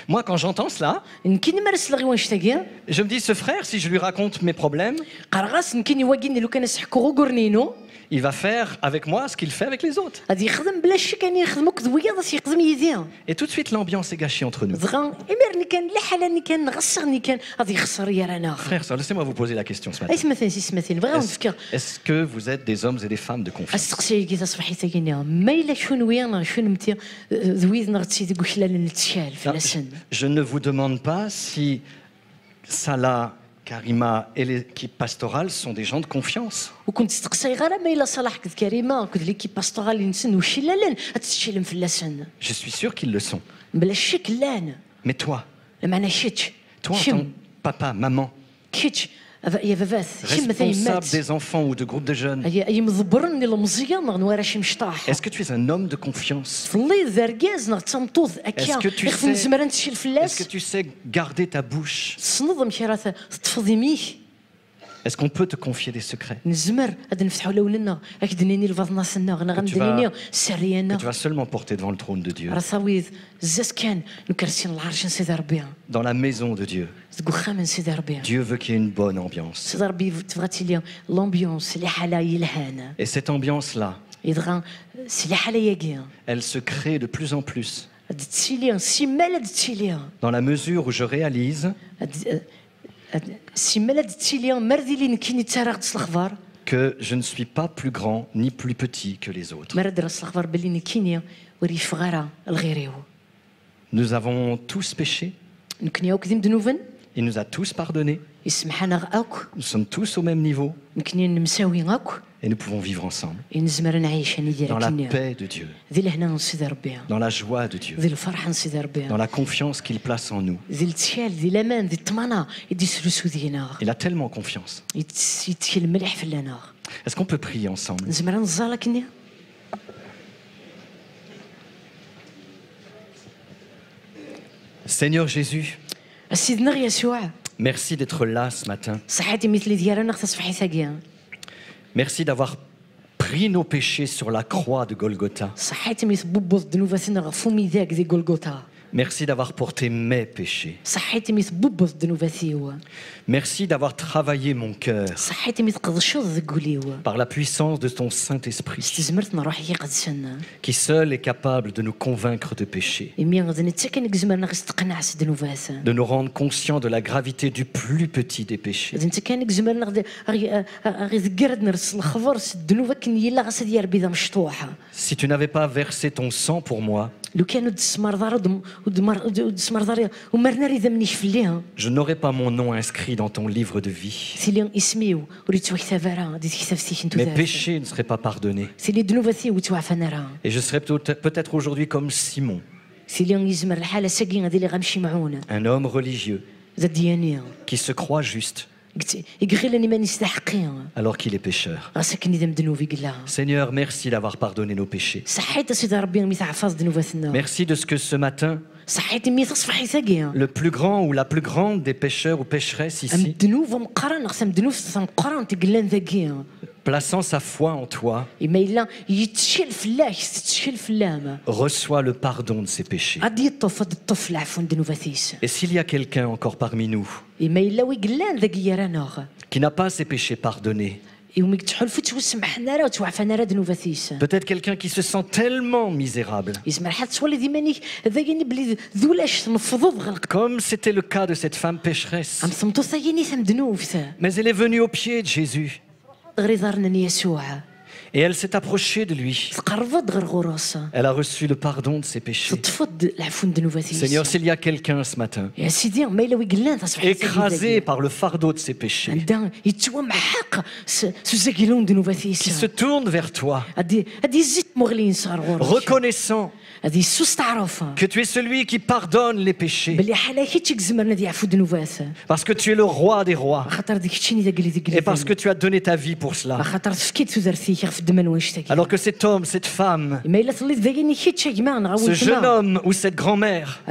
moi quand j'entends cela, je me dis, ce frère, si je lui raconte mes problèmes, il va faire avec moi ce qu'il fait avec les autres. Et tout de suite, l'ambiance est gâchée entre nous. Frères, laissez-moi vous poser la question ce matin. Est-ce que vous êtes des hommes et des femmes de confiance? Je ne vous demande pas si Salah, Karima et l'équipe pastorale sont des gens de confiance. Je suis sûr qu'ils le sont. Mais toi, en tant que papa, maman, responsable des enfants ou de groupes de jeunes, est-ce que tu es un homme de confiance? Est-ce que tu sais garder ta bouche? Est-ce qu'on peut te confier des secrets que tu vas seulement porter devant le trône de Dieu, dans la maison de Dieu? Dieu veut qu'il y ait une bonne ambiance. Et cette ambiance-là, elle se crée de plus en plus dans la mesure où je réalise que je ne suis pas plus grand ni plus petit que les autres. Nous avons tous péché Il nous a tous pardonné. Nous sommes tous au même niveau. Et nous pouvons vivre ensemble. Dans la paix de Dieu. Dans la joie de Dieu. Dans la confiance qu'il place en nous. Il a tellement confiance. Est-ce qu'on peut prier ensemble? Seigneur Jésus, merci d'être là ce matin. Merci d'avoir pris nos péchés sur la croix de Golgotha. Merci d'avoir porté mes péchés. Merci d'avoir travaillé mon cœur par la puissance de ton Saint-Esprit qui seul est capable de nous convaincre de péché, de nous rendre conscients de la gravité du plus petit des péchés. Si tu n'avais pas versé ton sang pour moi, je n'aurais pas mon nom inscrit dans ton livre de vie. Mes péchés ne seraient pas pardonnés. Et je serais peut-être aujourd'hui comme Simon, un homme religieux qui se croit juste alors qu'il est pécheur. Seigneur, merci d'avoir pardonné nos péchés. Merci de ce que ce matin, le plus grand ou la plus grande des pécheurs ou pécheresses ici, plaçant sa foi en toi, reçoit le pardon de ses péchés. Et s'il y a quelqu'un encore parmi nous qui n'a pas ses péchés pardonnés, peut-être quelqu'un qui se sent tellement misérable, comme c'était le cas de cette femme pécheresse, mais elle est venue aux pieds de Jésus et elle s'est approchée de lui. Elle a reçu le pardon de ses péchés. Seigneur, s'il y a quelqu'un ce matin écrasé par le fardeau de ses péchés, qui se tourne vers toi, reconnaissant que tu es celui qui pardonne les péchés, parce que tu es le roi des rois et parce que tu as donné ta vie pour cela. Alors que cet homme, cette femme, ce jeune homme ou cette grand-mère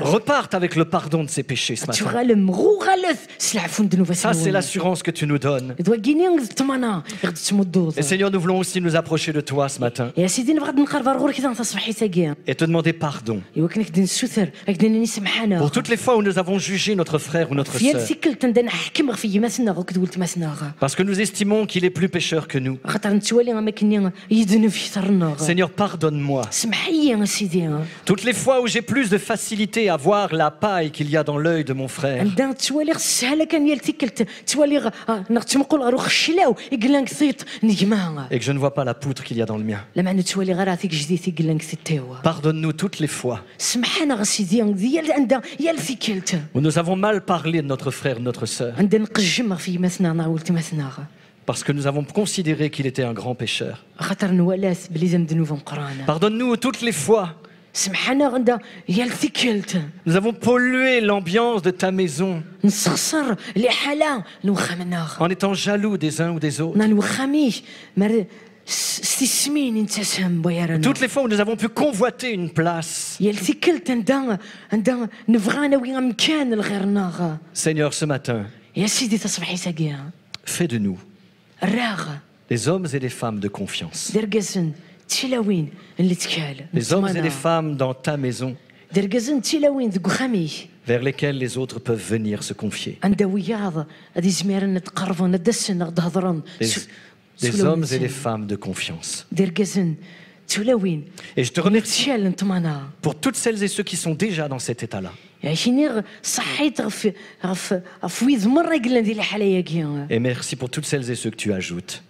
repartent avec le pardon de ses péchés ce matin. Ça, c'est l'assurance que tu nous donnes. Et Seigneur, nous voulons aussi nous approcher de toi ce matin et te demander pardon pour toutes les fois où nous avons jugé notre frère ou notre sœur parce que nous estimons qu'il est plus pécheur que nous. Seigneur, pardonne-moi. Toutes les fois où j'ai plus de facilité à voir la paille qu'il y a dans l'œil de mon frère, et que je ne vois pas la poutre qu'il y a dans le mien. Pardonne-nous toutes les fois où nous avons mal parlé de notre frère, de notre sœur, parce que nous avons considéré qu'il était un grand pécheur. Pardonne-nous toutes les fois nous avons pollué l'ambiance de ta maison en étant jaloux des uns ou des autres. Toutes les fois où nous avons pu convoiter une place. Seigneur, ce matin, fais de nous des hommes et des femmes de confiance. Des hommes et des femmes dans ta maison vers lesquels les autres peuvent venir se confier. Des hommes et des femmes de confiance. Et je te remercie pour toutes celles et ceux qui sont déjà dans cet état-là. Et merci pour toutes celles et ceux que tu ajoutes.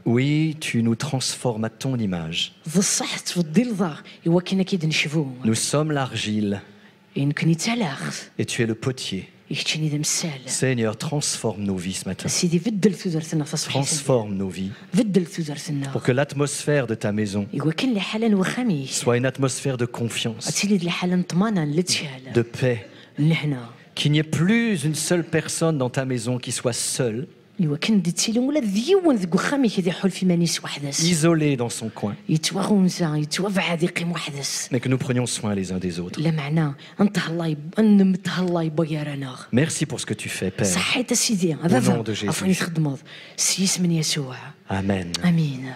Oui, tu nous transformes à ton image. Nous sommes l'argile. Et tu es le potier. Seigneur, transforme nos vies ce matin. Transforme nos vies pour que l'atmosphère de ta maison soit une atmosphère de confiance, de paix. Qu'il n'y ait plus une seule personne dans ta maison qui soit seule, isolé dans son coin, mais que nous prenions soin les uns des autres. Merci pour ce que tu fais, Père. Au nom de Jésus. Amen. Amen.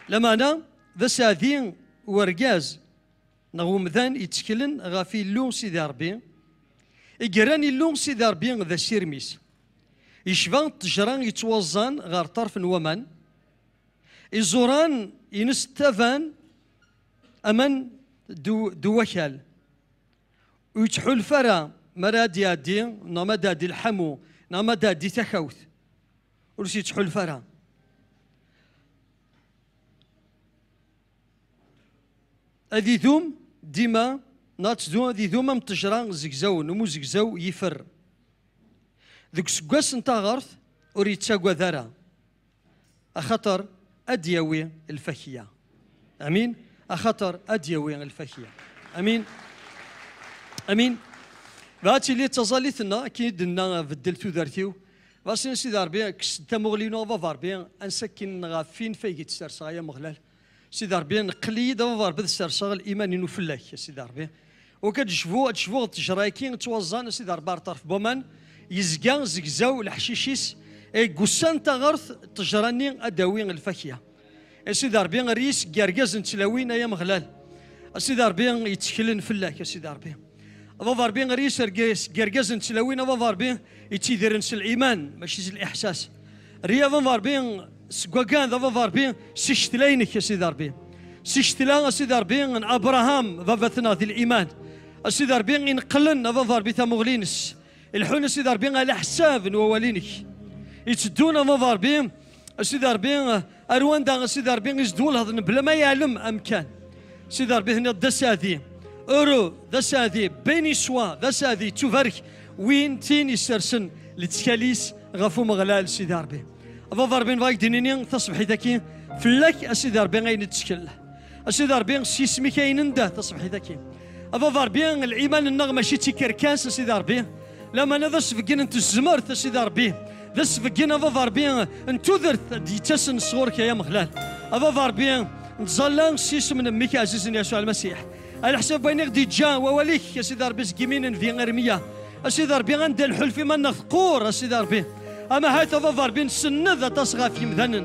لما ذا ساذين ورجاز نغوم ذان يتكلن غافي اللون سيدي ربي إجراني اللون سيدي ربي ذا سيرميس يشفان تجران يتوزان غار طرف ومان الزوران ينستفان أمن دو وكال ويتحول فرا مرادي دي نمدا دي الحمو نمدا دي تخوث ورسي تحول فرا هذي ذوم ديما ناتزو هذي ذوم متجران زكزاو نمو زكزاو يفر ذوك سكواس نتا غارث وريد تاقوا ذرا أخطر أديوي الفخية أمين أخطر أديوي الفخية أمين أمين بهاتي اللي تظليتنا أكيد إننا بدلتو ذرتيو باسين سيدي ربي كستا مغلينو فافار بيان أنسكن غافين فيك تسرس غايا مغلال سيدي ربي نقلي دافار بذ السرسغ الإيمان إنو فلاك يا سيدي ربي وكتشفو تجرايكين توزان سيدي ربي طرف بومان يزقان زكزاو الحشيشيس قسان تغرث تجراني أداوين الفاكية سيدي ربي ريس قرقاز نتلاوين يا مغلال سيدي ربي يتكلن فلاك يا سيدي ربي فافار بين ريس قرقاز نتلاوين فافار بين يتيذرنس الإيمان ماشي الإحساس ريا فافار بين سكوكان ذا فافار بين سيشتلينك يا سيدي ربي سيشتلان سيدي ربي أبراهام فافتنا ذي الإيمان سيدي ربي ينقلن فافار بي تامغلينس الحون سيدي ربي على حساب نوالينك يتدونا فافار بي سيدي ربي أرواندا سيدي ربي يزدول هذا بلا ما يعلم أمكان سيدي ربي هنا الدساذي أورو دساذي بيني سوا دساذي تفرك وين تين يسرسن لتكاليس غفو مغلال سيدي ربي فافار بين فايك دينيني تصبحي ذاكي فلاك أسيدي ربي غاين تشكل أسيدي ربي سيسمي كاين نده تصبحي ذاكي فافار بين الإيمان النغمة شي تيكركاس أسيدي ربي لما أنا ذا سفقين أنت الزمرت أسيدي ربي ذا سفقين فافار بين أنتو ذرت ديتسن صغورك يا مغلال فافار بين نتظلان سيس من أمك عزيز يسوع المسيح على حساب بينك دي جا ووليك يا سيدي ربي سكيمين في غرمية أسيدي ربي غندير الحل في من ثقور أسيدي ربي أما هاي فافار بين سنة تصغى في مذنن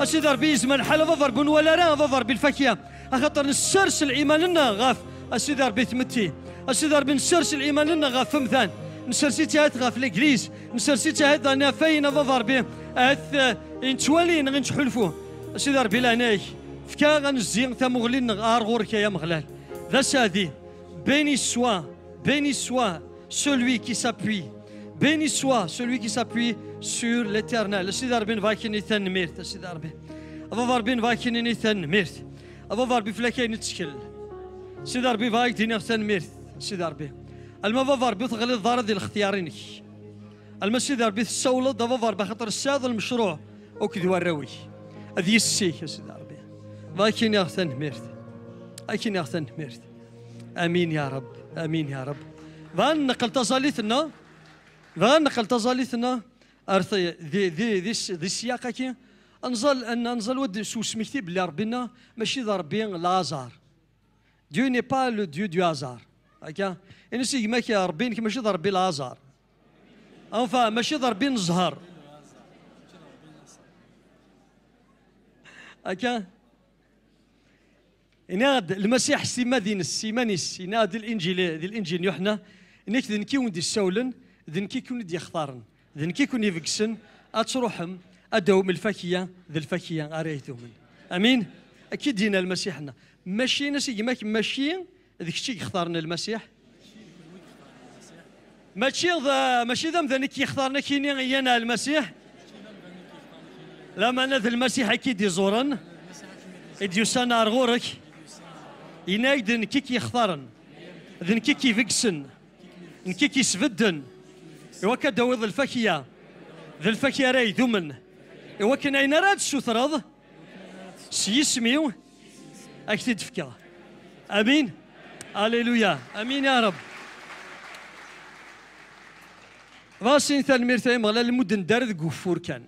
أسيدي ربي يزمن حال فافار بن ولا را فافار بالفكية أخطر نسرس الإيمان لنا غاف أسيدي ربي ثمتي أسيدي ربي نسرس الإيمان لنا غاف مثان نسرسي تهات غاف الإنجليز نسرسي تهات أنا فين فافار بين أث إنتوالين غنتحلفو أسيدي ربي لعناك فكا غنزين ثمغلين غارغورك يا مغلال ذا سادي béni soit celui qui s'appuie. Béni soit celui qui s'appuie sur l'Éternel. سيدي ربي نفاكيني ثنميرت سيدي ربي أفا ربي نفاكيني ثنميرت أفا ربي فلاكين نتشكل سيدي ربي فايك دينا ثنميرت سيدي ربي الما فا ربي تغلي الضار ديال اختيارينك الما سيدي ربي تسولد أفا ربي خاطر الساد المشروع وكذا وراوي هذه السيك يا سيدي ربي فاكيني ثنميرت أكيني ثنميرت آمين يا رب آمين يا رب فان نقل تزاليثنا أرثي ذي السياق كي أنزل ود سو سميتي بلي ربنا ماشي ذا ربي لازار Dieu n'est pas le Dieu du hasard. هكا إن سي ما كي ربي ماشي ذا ربي لازار أنفا ماشي ذا ربي نزهر هكا يناد المسيح السيمانيس يناد الإنجيل يوحنا إنك ذنكي وندي السولن ذنكي كون دي يختارن ذنكي كون يفكسن أتروحم أدوم الفاكية ذي الفاكية أريتهم امين. اكيد دينا المسيحنا ماشي ناس يماك ماشي ذاك الشيء اختارنا المسيح ماشي ذا مثلا يختارنا كيني غيانا المسيح لما انا ذا المسيح اكيد يزورن يديوسان ارغورك ينايد نكيك يختارن ذن كيكي فيكسن نكيكي سفدن وكا داوض الفاكية ذا الفاكية راي ذمن وكان اين راد سوثرض سيسميو اكيد فكا امين هللويا امين يا رب. راسين ثان ميرتاي مغلا المدن دارد قفور كان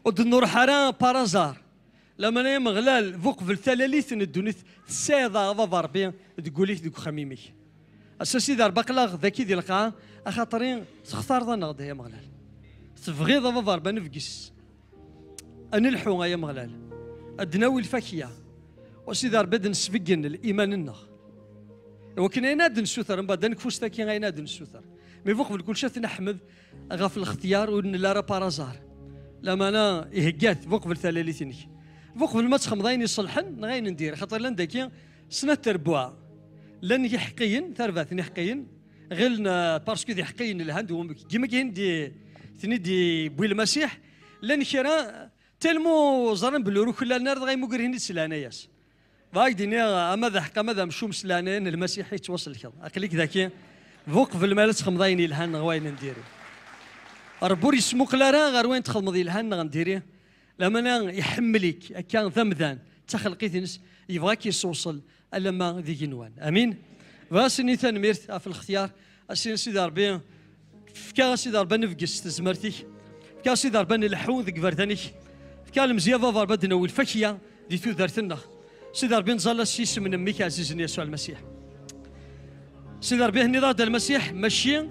ودنور حرام بارازار لما انا مغلال فوق في الثلاليث الدونيث سايضا ضفر بين تقولي تقول خميمي اساسي دار بقلاغ ذاكي ديال القاعه اخاطرين تختار ذا نغد يا مغلال تبغي ضفر بنفقس انا الحو يا مغلال ادناوي الفاكيه وسي دار بدن سبقن الايمان النغ وكنا ينادن السوثر من بعد نكفوس تاكي غينادن السوثر مي فوق كل شيء نحمد غاف الاختيار ون لا بارازار لما انا يهجات فوق في الثلاليثينك فوق في الماتش خمضين يصلحن غاين ندير خاطر لان داكي سنه تربوا لان يحقين ثربات حقين غير باسكو دي حقين الهند كيما كاين دي بوي المسيح لان كرا تلمو زرن بلورو كل النار غايمو قرهني سلانياس باك دينيا اما ذا حق اما مشوم سلانين المسيح يتوصل كذا اقليك ذاكي فوق في المالس خمضين الهن غواين نديري ربوري سمو قلارا غير وين تخدم الهن غنديري لما انا يحملك كان ذمذان تخلقي نس يبغاك يوصل لما ذيك نوان امين. فاسني تنميرت في الاختيار اسين سيدي ربي فكا سيدي ربي نفقس تزمرتي فكا سيدي ربي نلحو ذيك فردانيك فكا المزيافه ضربه بدنا والفكيه دي تودرتنا سيدي ربي نزال السيس من امك عزيزني يسوع المسيح سيدي ربي هني ضاد المسيح ماشي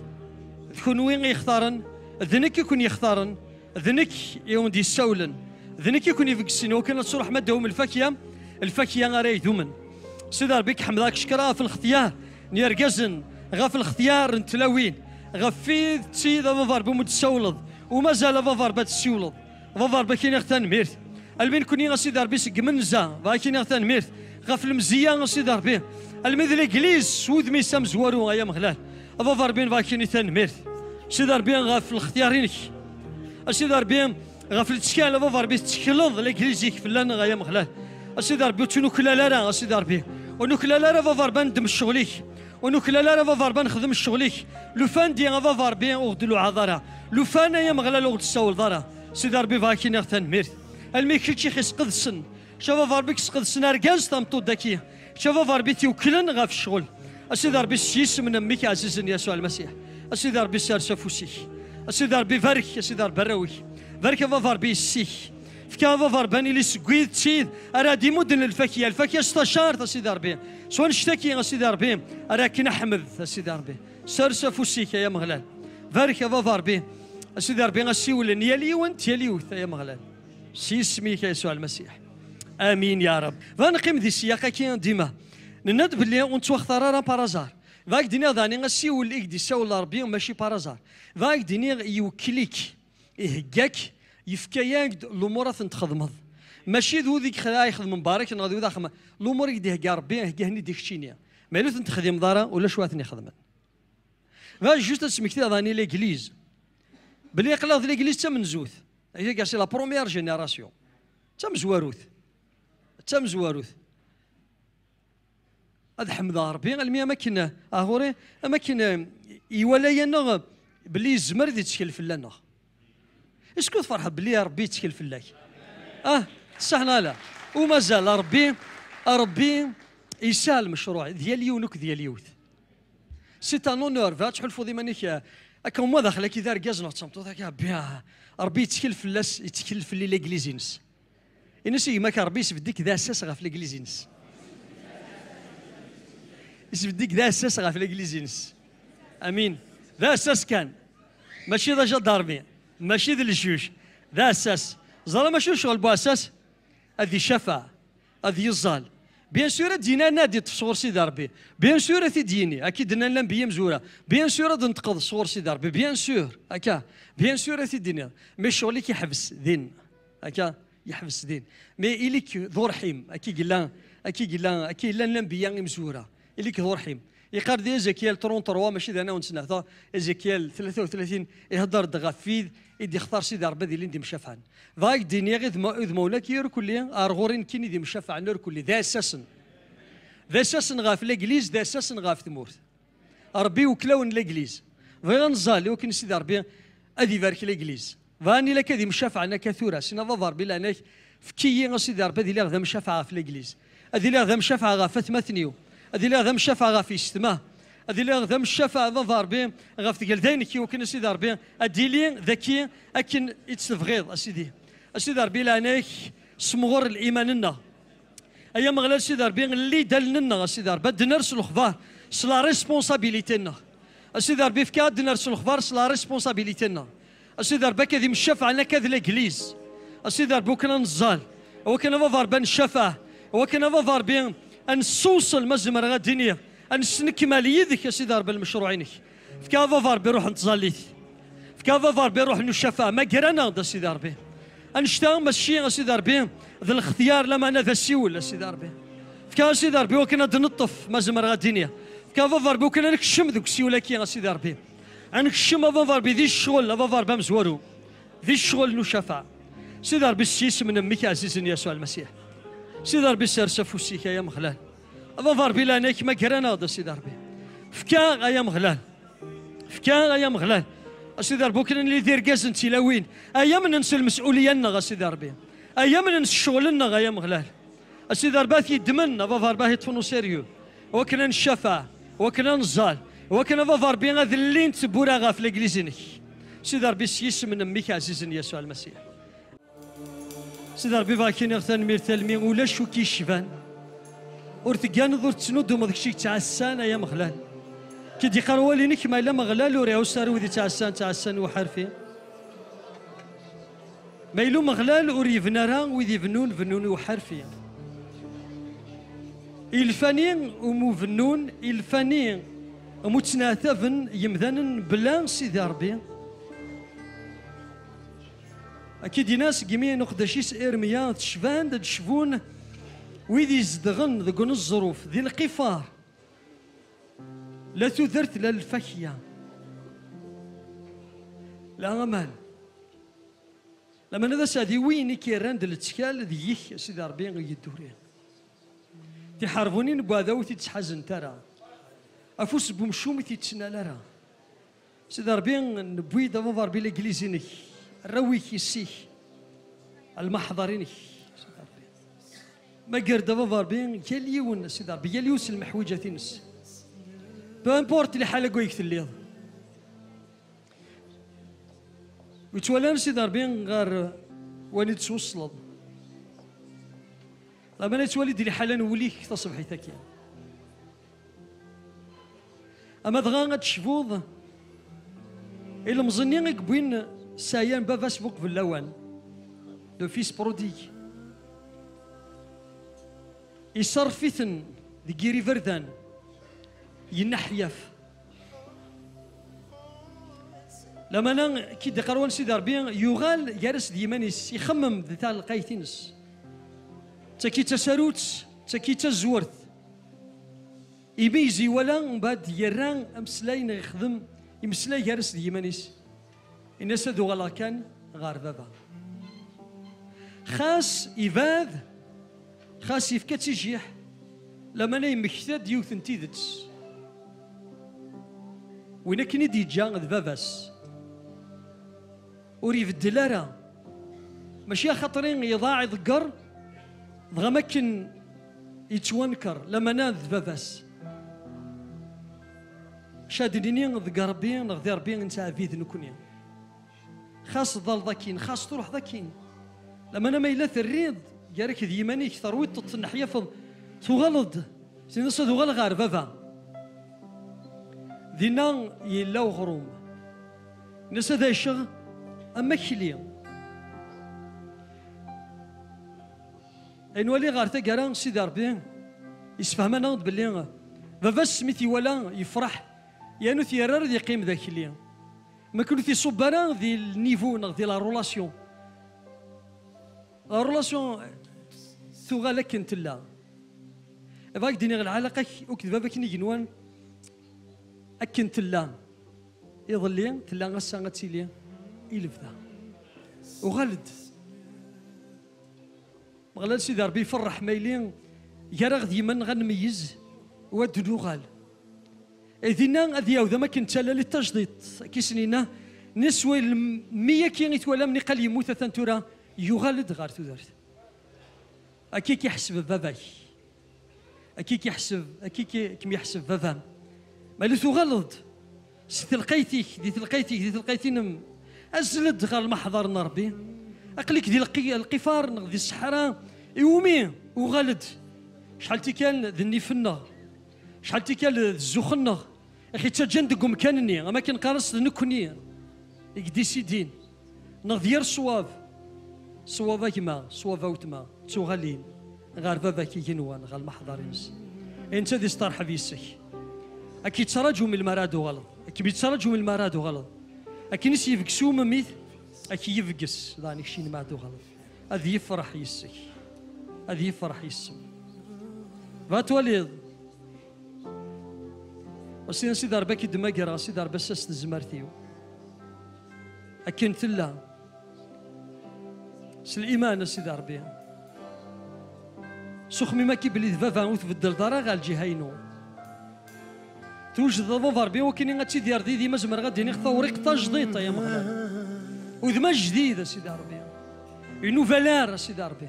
تكون وين يختارن ذنك يكون يختارن ذنك يوم دي سولن ذنك يكون يفقسين وكان تصرح مدهم الفاكيه غاري دومن سيدي ربي حمداك شكرا في الاختيار نيرقزن غا في الاختيار نتلاوين غفي تسيد فافار بمتسولد ومازال فافار بتسولد فافار باكين يختن ميرت البين كوني غا سيدي ربي سق منزا باكين يختن ميرت غا في المزيان غا سيدي ربي المثل انجليز سود ميسام زوارو غايا مغلال فافار بين باكين يثن ميرت سيدي ربي غا في الاختيارينك سيدي ربي غا في التشكال فافار بي تشكلض الانجليزيك في لنا غايا مغلال سيدي ربي تشنو كلا لا سيدي ربي ونوكلا لا فافار بندم الشغليك ونوكلا لا فافار بنخدم الشغليك لو فان دي فافار بين اغدلو عذرا لو فان يا مغلال اغد السول ضرا سيدي ربي باكين يغتن ميرت الميكيتشي خيس قدسن شافا فار بيك قدسن اركاز تمطو داكي شافا فار بي تيوكلن غا في الشغل سيدي ربي السيس من امك عزيزني يسوع المسيح سيدي ربي سارسا فوسيك سيدي ربي بارك سيدي ربي براوي بارك فافار بي السيك فكا فافار باني لي سكويد تشيد راه دي مدن الفاكيه 16 سيدي ربي سواء نشتكي سيدي ربي راه كي نحمد سيدي ربي سارسا فوسيك يا مغلال بارك فافار بي سيدي ربي غسيول نيالي وانت ياليوث يا مغلال سي اسميك يسوع المسيح امين يا رب. فنقيم ذي السياقه كي ديما نند بلي ونتوختار راه بارازار فاك ديني ضاني غسيول ليك دي ساول ربي ماشي بارازار فاك ديني يوكليك يهكاك يفكاياك الامور تخدمض ماشي ذو ذيك خلا يخدم مبارك نغادي ذا خما الامور يديها ربي هكاهني ديك الشينيا مالو تخدم دارا ولا شواتني خدمه فاش جوست سميكتي ضاني ليغليز بلي قلاض ليغليز تا منزوث هي كاع سي لا بروميير جينيراسيون تا مزواروث هذا حمد ربي المية اماكن اهوري اماكن يولايا بلي الزمر دي تشكل في لنا اسكو فرحه بلي ربي يتكل في الله صحنا لا ومازال ربي يسال المشروع ديال يونك ديال يوث سي ان اونور فات تحلفوا ديما هكا هما داخله كي دار كازنا تصمتو هكا بيان ربي يتكل في اللاس يتكل في لي ليغليزينس الناس ما كان ربي يسبديك ذا اساس غا في ليغليزينس يسبديك ذا اساس غا في ليغليزينس امين ذا اساس كان ماشي ذا جا دارمي ماشي ذا الجيوش ذا اساس زال ماشي شغل بو اساس هذه شفا هذه يزال بيان سور دينا نادي تصور سيدي ربي بيان سور ديني اكيد لنا الانبياء مزوره بيان سور نتقض صور سيدي ربي بيان سور هكا بيان سور ديني مي شغل كيحبس ذين هكا يحبس دين مي إليك ذو رحيم أكي قلا الأنبياء مزورة إليك ذو رحيم يقال دي إزكيال 33 ماشي ذا ناون سنة إزكيال 33 يهضر دغافيد يدي يختار سيدي ربي اللي ندي مشافعا ضايق دينيا غير مولاك يركل أرغورين كيني دي مشافعا نركل ذا أساسا غاف الإنجليز ذا أساسا غاف ثمورث ربي وكلاون الإنجليز بغينا نزالي وكن سيدي ربي أدي بارك الإنجليز فاني لك هذه مشافعة كثورة سينا ظهر بلا أنك فكي سيدي ربي هذه لا مشافعة في الإنجليز هذه لا مشافعة غاف ثماثنيو هذه لا مشافعة غاف استماه هذه لا مشافعة ظهر بهم غاف تقلدينك وكن سيدي ربي أديلي ذكي أكن يتسفغيض أسيدي ربي لأنك سمغور الإيمان لنا أيام غلال سيدي ربي اللي دلنا سيدي ربي دنرسل الخبار سلا ريسبونسابيليتينا سيدي ربي فكا دنرسل الخبار سلا ريسبونسابيليتينا سيدي ربي كذي مشافع لنا كذا الإنجليز سيدي ربي وكنا نزال وكنا فضار بن الشفاه وكنا فضار بين أن نسوصل مزمر غادينيا أن نكمل يدك يا سيدي ربي المشروعينك فكا فضار بروح نتزاليت فكا فضار بروح نشفاه ما قرانا دا سيدي ربي أنشتاق ماشي سيدي ربي ذا الاختيار لما أنا ذا السيول سيدي ربي فكا سيدي ربي وكنا نطف مزمر غادينيا فكا فضار بي وكنا نكشم ذوك السيولاكي سيدي ربي أنكشم فضار بي ذي الشغل فضار بمزورو ذي الشغل نشفع سيدي ربي السيس من أمك عزيز يسوع المسيح سيدي ربي سيرسف وسيك يا مغلال فضار بي لانيك ما قرانا دا سيدي ربي فكا يا مغلال فكا يا مغلال سيدي ربي وكنا اللي دير كاز انتي لاوين ايام ننسى المسؤوليه لنا سيدي ربي ايام ننسى الشغل لنا يا مغلال سيدي ربي يدمنا فضار باه يطفنوا سيريو وكنا نشفع وكنا نزال وكنا فضار بي غاد اللي نتبورا غا في الانجليزينك سيدي ربي سيس من امك عزيز يسوع المسيح سيدي ربي فاكين يغتان ميرتالمي ولا شو كيشفان ورتقان ذور تسنود وما داكشي تعسان يا مغلال كي دي قروالينك ما الا مغلال وريو سارو ذي تعسان وحرفي ما يلو مغلال وري فنارا وذي فنون وحرفي الفانين ومو فنون الفانين ومتناثفن يمذن بلا سيدي ربي اكيد ناس كيمي نقداشيس ارميا تشفان تشفون ويدي يزدغن ذكون الظروف ذي القفار لا تذرت لا الفكية لا أمل لما هذا سادي وين كيران الاتكال ذيك سيدي ربي يدوري تحاربوني نبغى ذا تتحزن ترى أفوس بمشومي تتسنى لرا سيدي ربي نبوي دابا ربي الإنجليزينك رويك يسيك المحضرينك ما قرد دابا ربي يليون سيدي ربي يليوس المحوجة تنس بامبورت اللي حالة قويك الليض وتولان سيدي ربي غير واني توصلض لما انا تولي دي حالة نوليك تصبحي تاكيا اما دغا تشفوض إلا مظنين قبوين سايان با فاسبوك في اللوان لو فيس بروديك يصرفيثن دي كيري فردان ينحيف لما انا كي دقروان سيدي ربي يغال جالس ديمانيس يخمم ذا القايتينس تاكي تساروت تاكي تزورت يميزي ولا من بعد يران امسلاين يخدم يمسلاي جالس ديمانيس الناس هذو غلا كان غار بابا خاص يفاذ خاص يفكا تيجيح لما انا يمكتاد يوثن تيدتس وين كني دي جا باباس وريف الدلارة ماشي خاطرين يضاع يذكر بغا ماكن يتوانكر لما ناذ باباس شادنيني ذكر ربي نغذي ربي نتا فيذ نكوني خاص ضل ذاكين خاص تروح ذاكين لما انا ميلا الريض جارك ديمانيك تروي تطنح يفض تغلط سينس تغل غار بابا دينا يلاو غروم ناس هذا الشغل اما كلي ان ولي غار تاكارا سيدي ربي يسفهم انا باللي بابا سميتي ولا يفرح يانو ثيرار يقيم ذاك اللي ما كنت يصب انا ذي النيفو ذي لا رولاسيون غارولاسيون ثوغا لك انت لا فاك ديني العلاقه وكذا بك نيجنوان اكن تلا يظلي تلا غسا غتيلي يلفذا وغلد مغلال سيدي ربي يفرح مايلين يا راه ديما غنميز ودنو غال اذينا اذيا وذا ما كنت لا للتجديد كيسنينا نسوي 100 كي يتولى من قال يموت ثنتورا يغالد غار تودرت اكي كيحسب باباك اكي كيحسب اكي كم يحسب بابا مالو تغلط تلقيتيك دي تلقيتي ازلد غير المحضر نربي اقليك دي القفار دي الصحراء يومي وغلد شحال كان ذني فنا شحال كان الزخنه اخي تجندق مكانني ما كنقارص نكوني يقدي سيدين نغدير صواب صوابا كما صوابا وتما تغالين غير باباك ينوان غير المحضر ينس انت دي ستار حبيسك اكيد تراجعوا من المراد غلط اكيد تراجعوا من المراد غلط اكيد نسي يفكسوا مميت اكيد يفكس داني شي ما عندو غلط هذه يفرح يسك هذه يفرح يسم فاتوليد وسيدي سيدي ربك دماغرا سيدي ربك ساس زمرتيو اكيد تلا سالايمان سيدي ربي سخمي ما كيبلي ذبابا وتبدل دارا غا الجهينو توجد ضفر بي وكاين غاتي دير دي ما زمر غادي نخطوريق تجديط يا مغلان وذما جديد سيدي ربي اون فالار سيدي ربي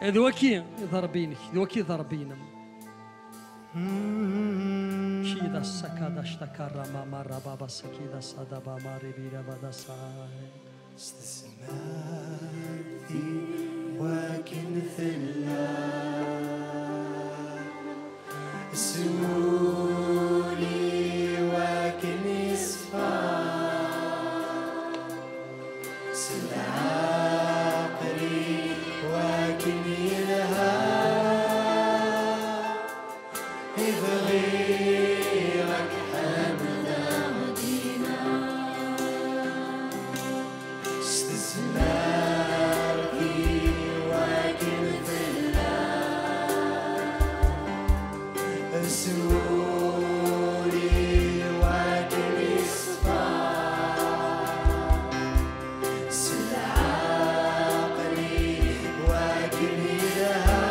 هذا وكي ضربينك هذا وكي ضربينا كيدا سكادا اشتكر ما بابا سكيدا صدبا ماري بيرا بدا ساي استسمعتي وكن ثلا سولي وكن يصفى سلعقري وكن يلهى غيرك حمدا مدينة استثماري وكن ثلا سولي وكن يصفى سلعقري وكن يلهى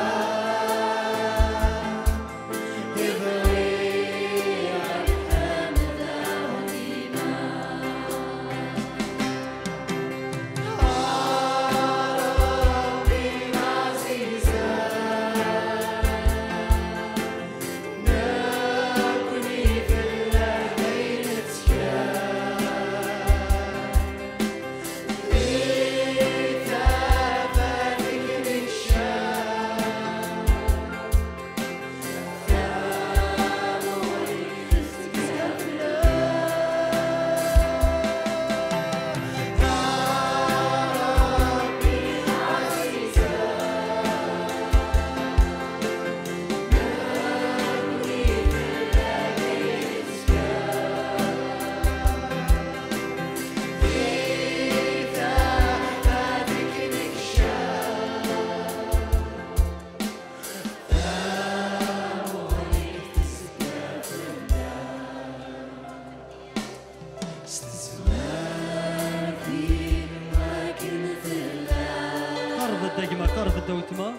قرب الدوتما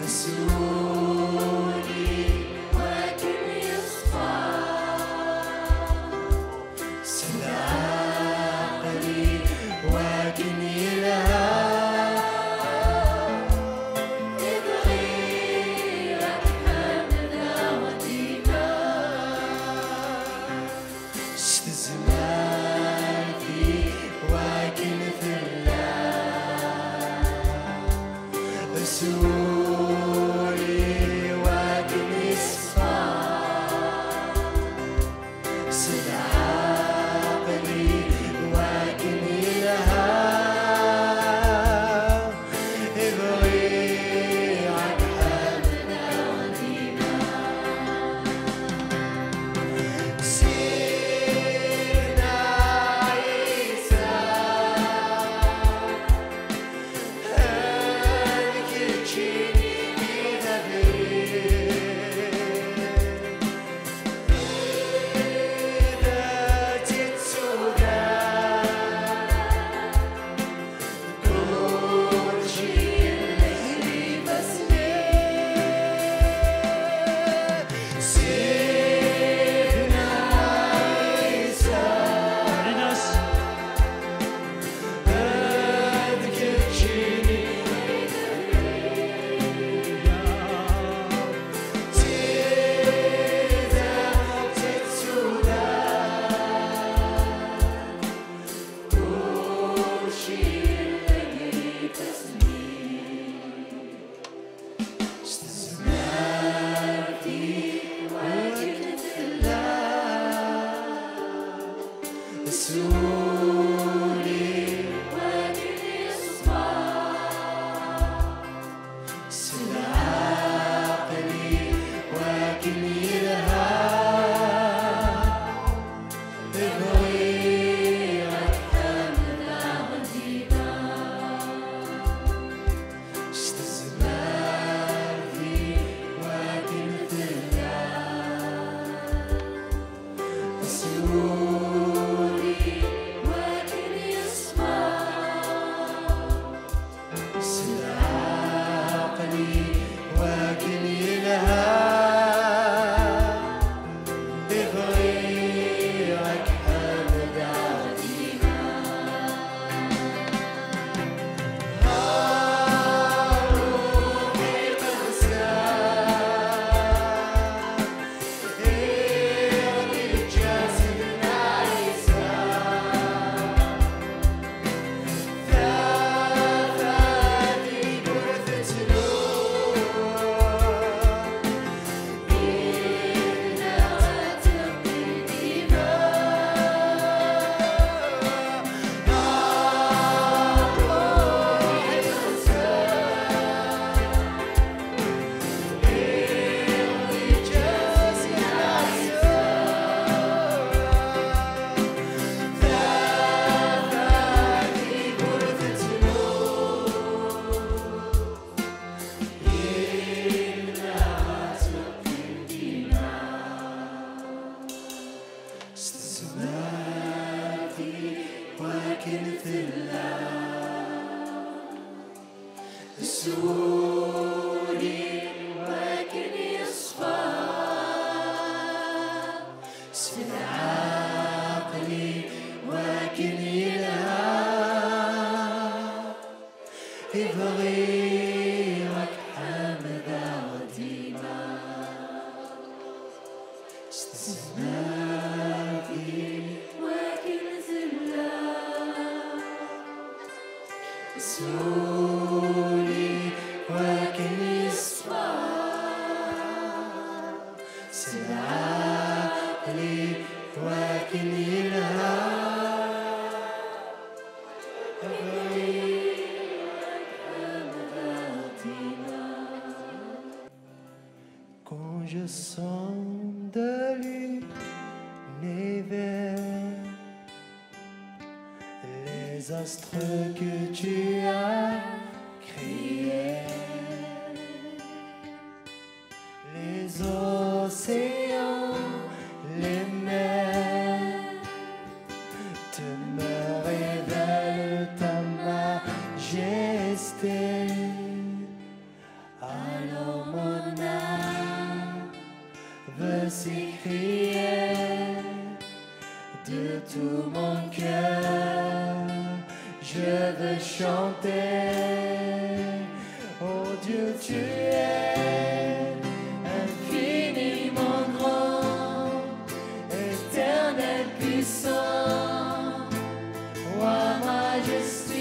سولي وكن يصفى سلعقري وكن يلهى غيرك حمدا وديما استزمارتي وكن ثلا سولي وكن يصفى سلعقري وكن يلهى غيرك حمدا وديما سير Quand je sens de l'univers, les astres que tu as créés, les océans, les mers, te me révèlent ta majesté. Alors mon âme veut s'écrier de tout mon cœur, je veux chanter. Oh Dieu, tu es infiniment grand, éternel puissant, roi majestueux.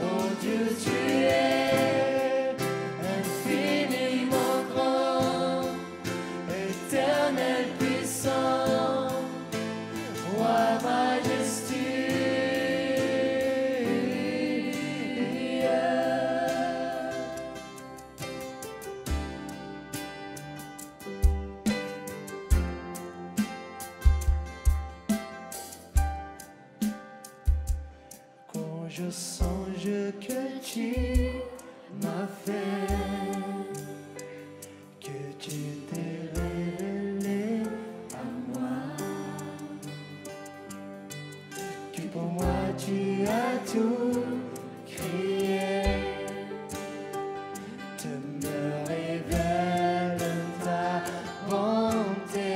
Oh Dieu, tu es infiniment grand, éternel puissant, roi majestueux. Quand je songe que tu m'as fait, que tu t'es révélé à moi, que pour moi tu as tout créé, te me révèle ta bonté.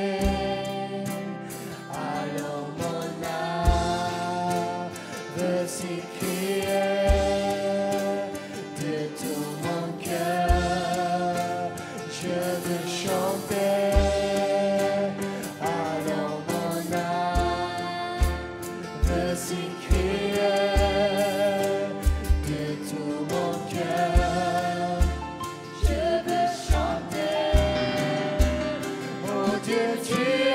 Alors mon âme veut s'écrier de tout mon cœur, je veux chanter. Alors mon âme veut s'écrier de tout mon cœur, je veux chanter. Oh Dieu, tu es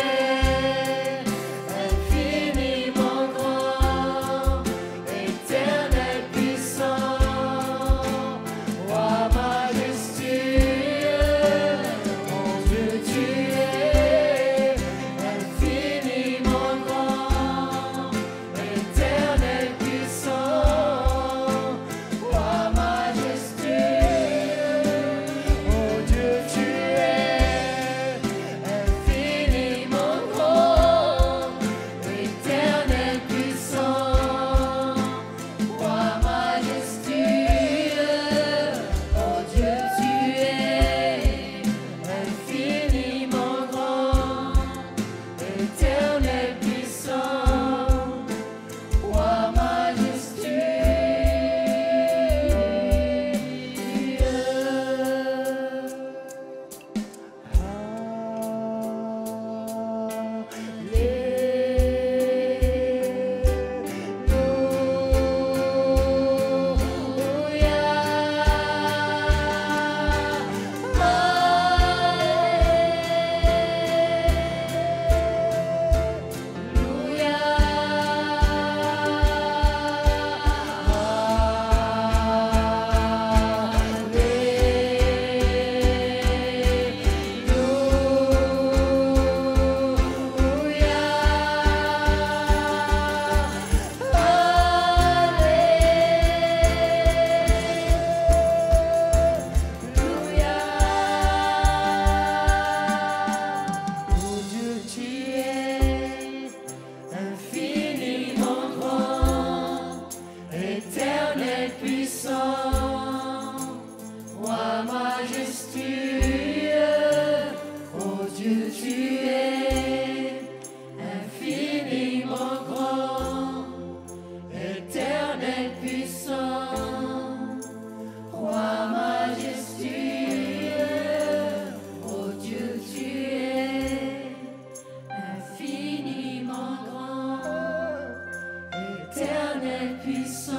Éternel puissant,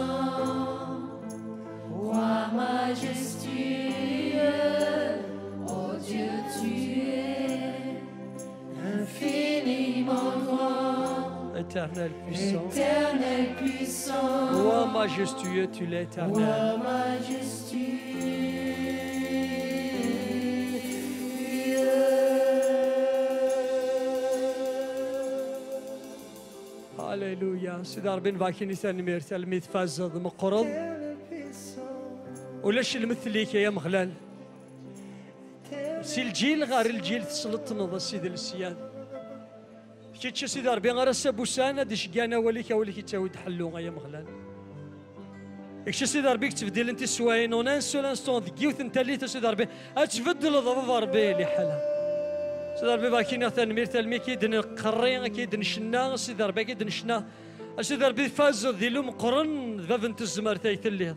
roi majestueux, oh Dieu tu es infiniment grand. Éternel puissant, Éternel puissant, roi majestueux, tu l'es, éternel. roi majestueux. هللويا. سيدي ربي نبارك نيسان مير تلميذ فازض مقرض ولاش المثليك يا مغلال سي الجيل غير الجيل تسلط نض سيدي السيان كيتش سيدي ربي غير السبوسان هادي شكانا وليك وليك تاوي تحلو يا مغلال اكش سيدي ربي تبدل انت سواين اون ان سول انستون ديوث انت اللي سيدي ربي تبدل ضرب ربي اللي حالها سيدي ربي باكينا ثاني تلمي كيدن القرين كيدن الشنا سيدي ربي كيدن الشنا سيدي ربي فاز ذي لهم قرن باب انت الزمر تايت اللي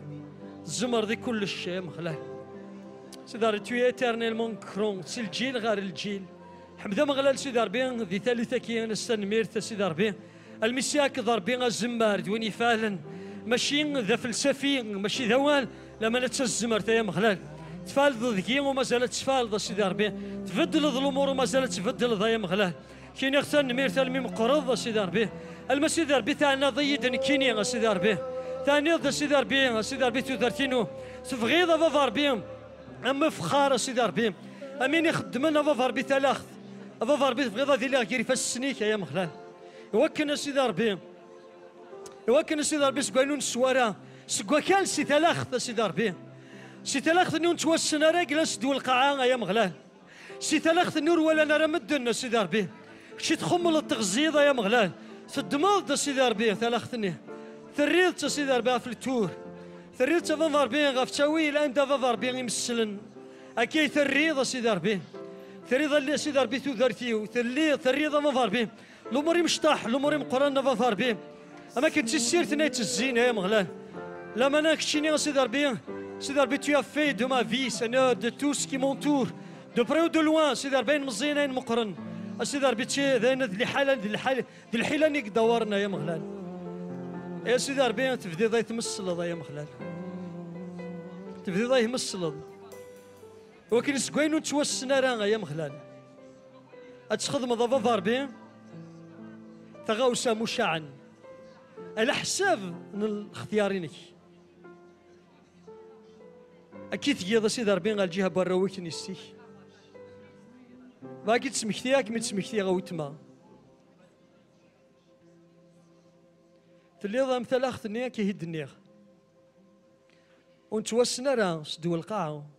الزمر ذي كل الشيء مخلاه سيدي ربي تو ايترنيلمون كرون سي الجيل غير الجيل حمدا مغلال سيدي ربي ذي ثالثه كي نستنمير سيدي ربي المسياك ضربي الزمار دويني فعلا ماشي ذا فلسفي ماشي ذوال لما نتسزمر تايا مغلال تفالض ذكي وما زالت تفالض سيدي ربي تبدل الامور وما زالت تبدل ضيا مغلاه كاين اختار نمير تلمي مقرض سيدي ربي المسيدي ربي تاعنا ضيدن كيني سيدي ربي ثاني سيدي ربي سيدي ربي تودرتينو تفغيض بابا ربي اما فخار سيدي ربي امين يخدمنا بابا ربي تلاخت بابا ربي تبغيض ذي اللي كيري فالسنيك يا مغلاه يوكن سيدي ربي يوكن سيدي ربي سكوانون السواره سكوا كان سي تلاخت سيدي ربي سي تلاخت نون توسنا راجل سدو القاعه يا مغلاه سي تلاخت النور ولا نرى مدن سيدي ربي شي تخمل التغزيضه يا مغلاه في الدماغ سيدي ربي تلاختني ثريت سيدي ربي في التور ثريت فافا ربي غاف تاويل عند فافا ربي يمسلن اكي ثريض سيدي ربي ثريض اللي سيدي ربي تودرتيو ثريض فافا ربي الامور مشطاح الامور مقرن فافا ربي اما كنت سيرت نايت الزينه يا مغلاه لما انا كشيني سيدي ربي سيدي ربي tu as fait de ma vie Seigneur de tout ce qui m'entoure de près ou de loin سيدي ربي مزينين مقرن سيدي ربي تشي ذين ذي الحاله ذي الحيله نيك دورنا يا مغلال يا سيدي ربي تبدي ضاي تمسلض يا مغلال تبدي ضاي مسلض ولكن سكوين نتوسنا راه يا مغلال اتخدم ضفا ربي تغاوسا مشاعا على حساب اختيارينك اكيد تجي سيدي ربي غا الجهه براويك نسيك باقي تسمكتيها كمي تسمكتيها غوتما تلي مثلا اختني كيهدني ونتوسنا راه سدو القاعه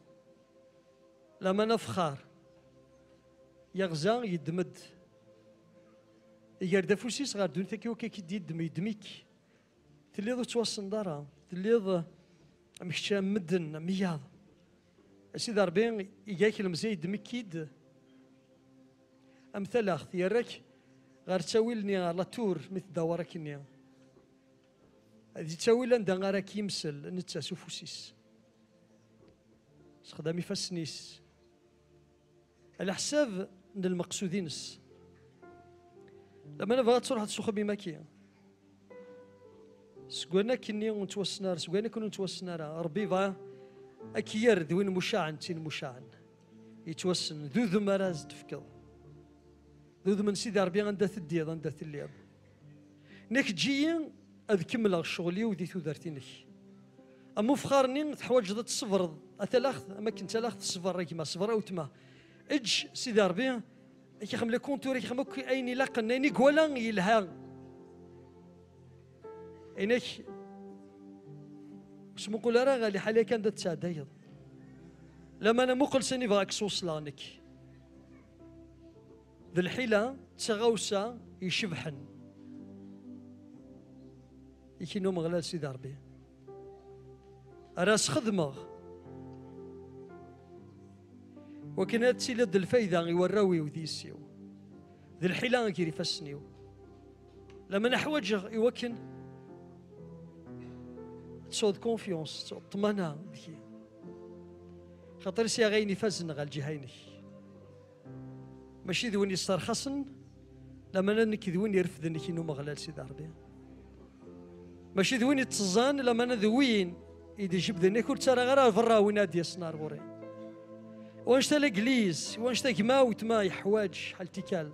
لما نفخار يغزا يدمد يقرد فوسي صغار دون تاكيو كي يدميك تلي توسن دارا تلي مشى مدن مياض سيدي ربي يجاك المزيد مكيد امثال اخت يراك غير تساويلني على تور مثل دورك نيا هذه تساويل عندها غير يمسل نتا سوفوسيس خدامي فاسنيس على حساب المقصودينس لما انا بغيت تروح تسوق بماكيه سكوانا كني ونتوسنا سكوانا كنا نتوسنا ربي فا اكير دوين مشاعن تين مشاعن يتوسن ذو مراز تفكض ذو من سيدي ربي عندها تديض عندها تليض نيك تجي اذكمل شغلي ودي تودرتينك اما فخارني تحواج ضد الصفر اتلاخذ اما كنت تلاخذ الصفر ريكما صفر او تما اج سيدي ربي كيخم لي كونتور كيخم ايني لاقن ايني كوالا يلها إنك واش نقول راه غالي حاليا كان تساعدايض لما انا مقل سني فاك صوصلانك ذي الحيله تغوسا يشبحن يكينو مغلال سيدي ربي راس خدمه وكانت سيلد الفايده يوراوي وديسيو ذي الحيله كيري فسنيو لما نحوج يوكن تصود كونفيونس تصود طمانة بكي خاطر سي غيني فازن غا الجهيني ماشي ذوين يسترخصن لما نك ذوين يرفدن كينو مغلال سيدي ربي ماشي ذوين يتزان لما انا ذوين يدي جيب ذني كل ترى غير الفراوين هادي السنار غوري وانش تا الانجليز وانش تا كماوت ما يحواج حال تيكال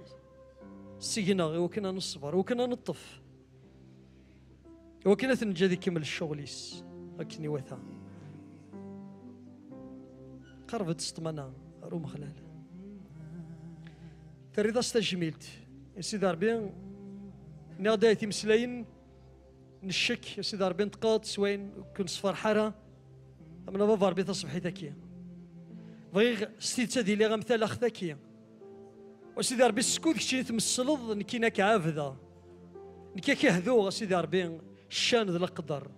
سيجنا وكنا نصبر وكنا نطف وكنا تنجا ذي كمل الشغليس هكني وثا قربت استمنا روم خلال تريد استجميلت يا سيدي ربي ناديتي مسلاين نشك يا سيدي ربي نتقاط سوين كن صفر حاره من بابا ربي تصبحي ذكيه بغي ستيتا ديالي غمثال اخ ذكيه وسيدي ربي السكوت كشي تمسلض نكينا كعافذه نكي كهذو سيدي ربي الشان ذا القدر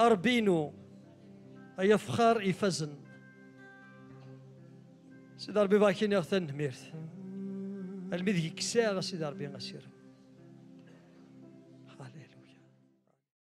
اربينو اي فخار يفزن سيدي ربي باكين يغثن ميرث المذي كساغ سيدي ربي غسير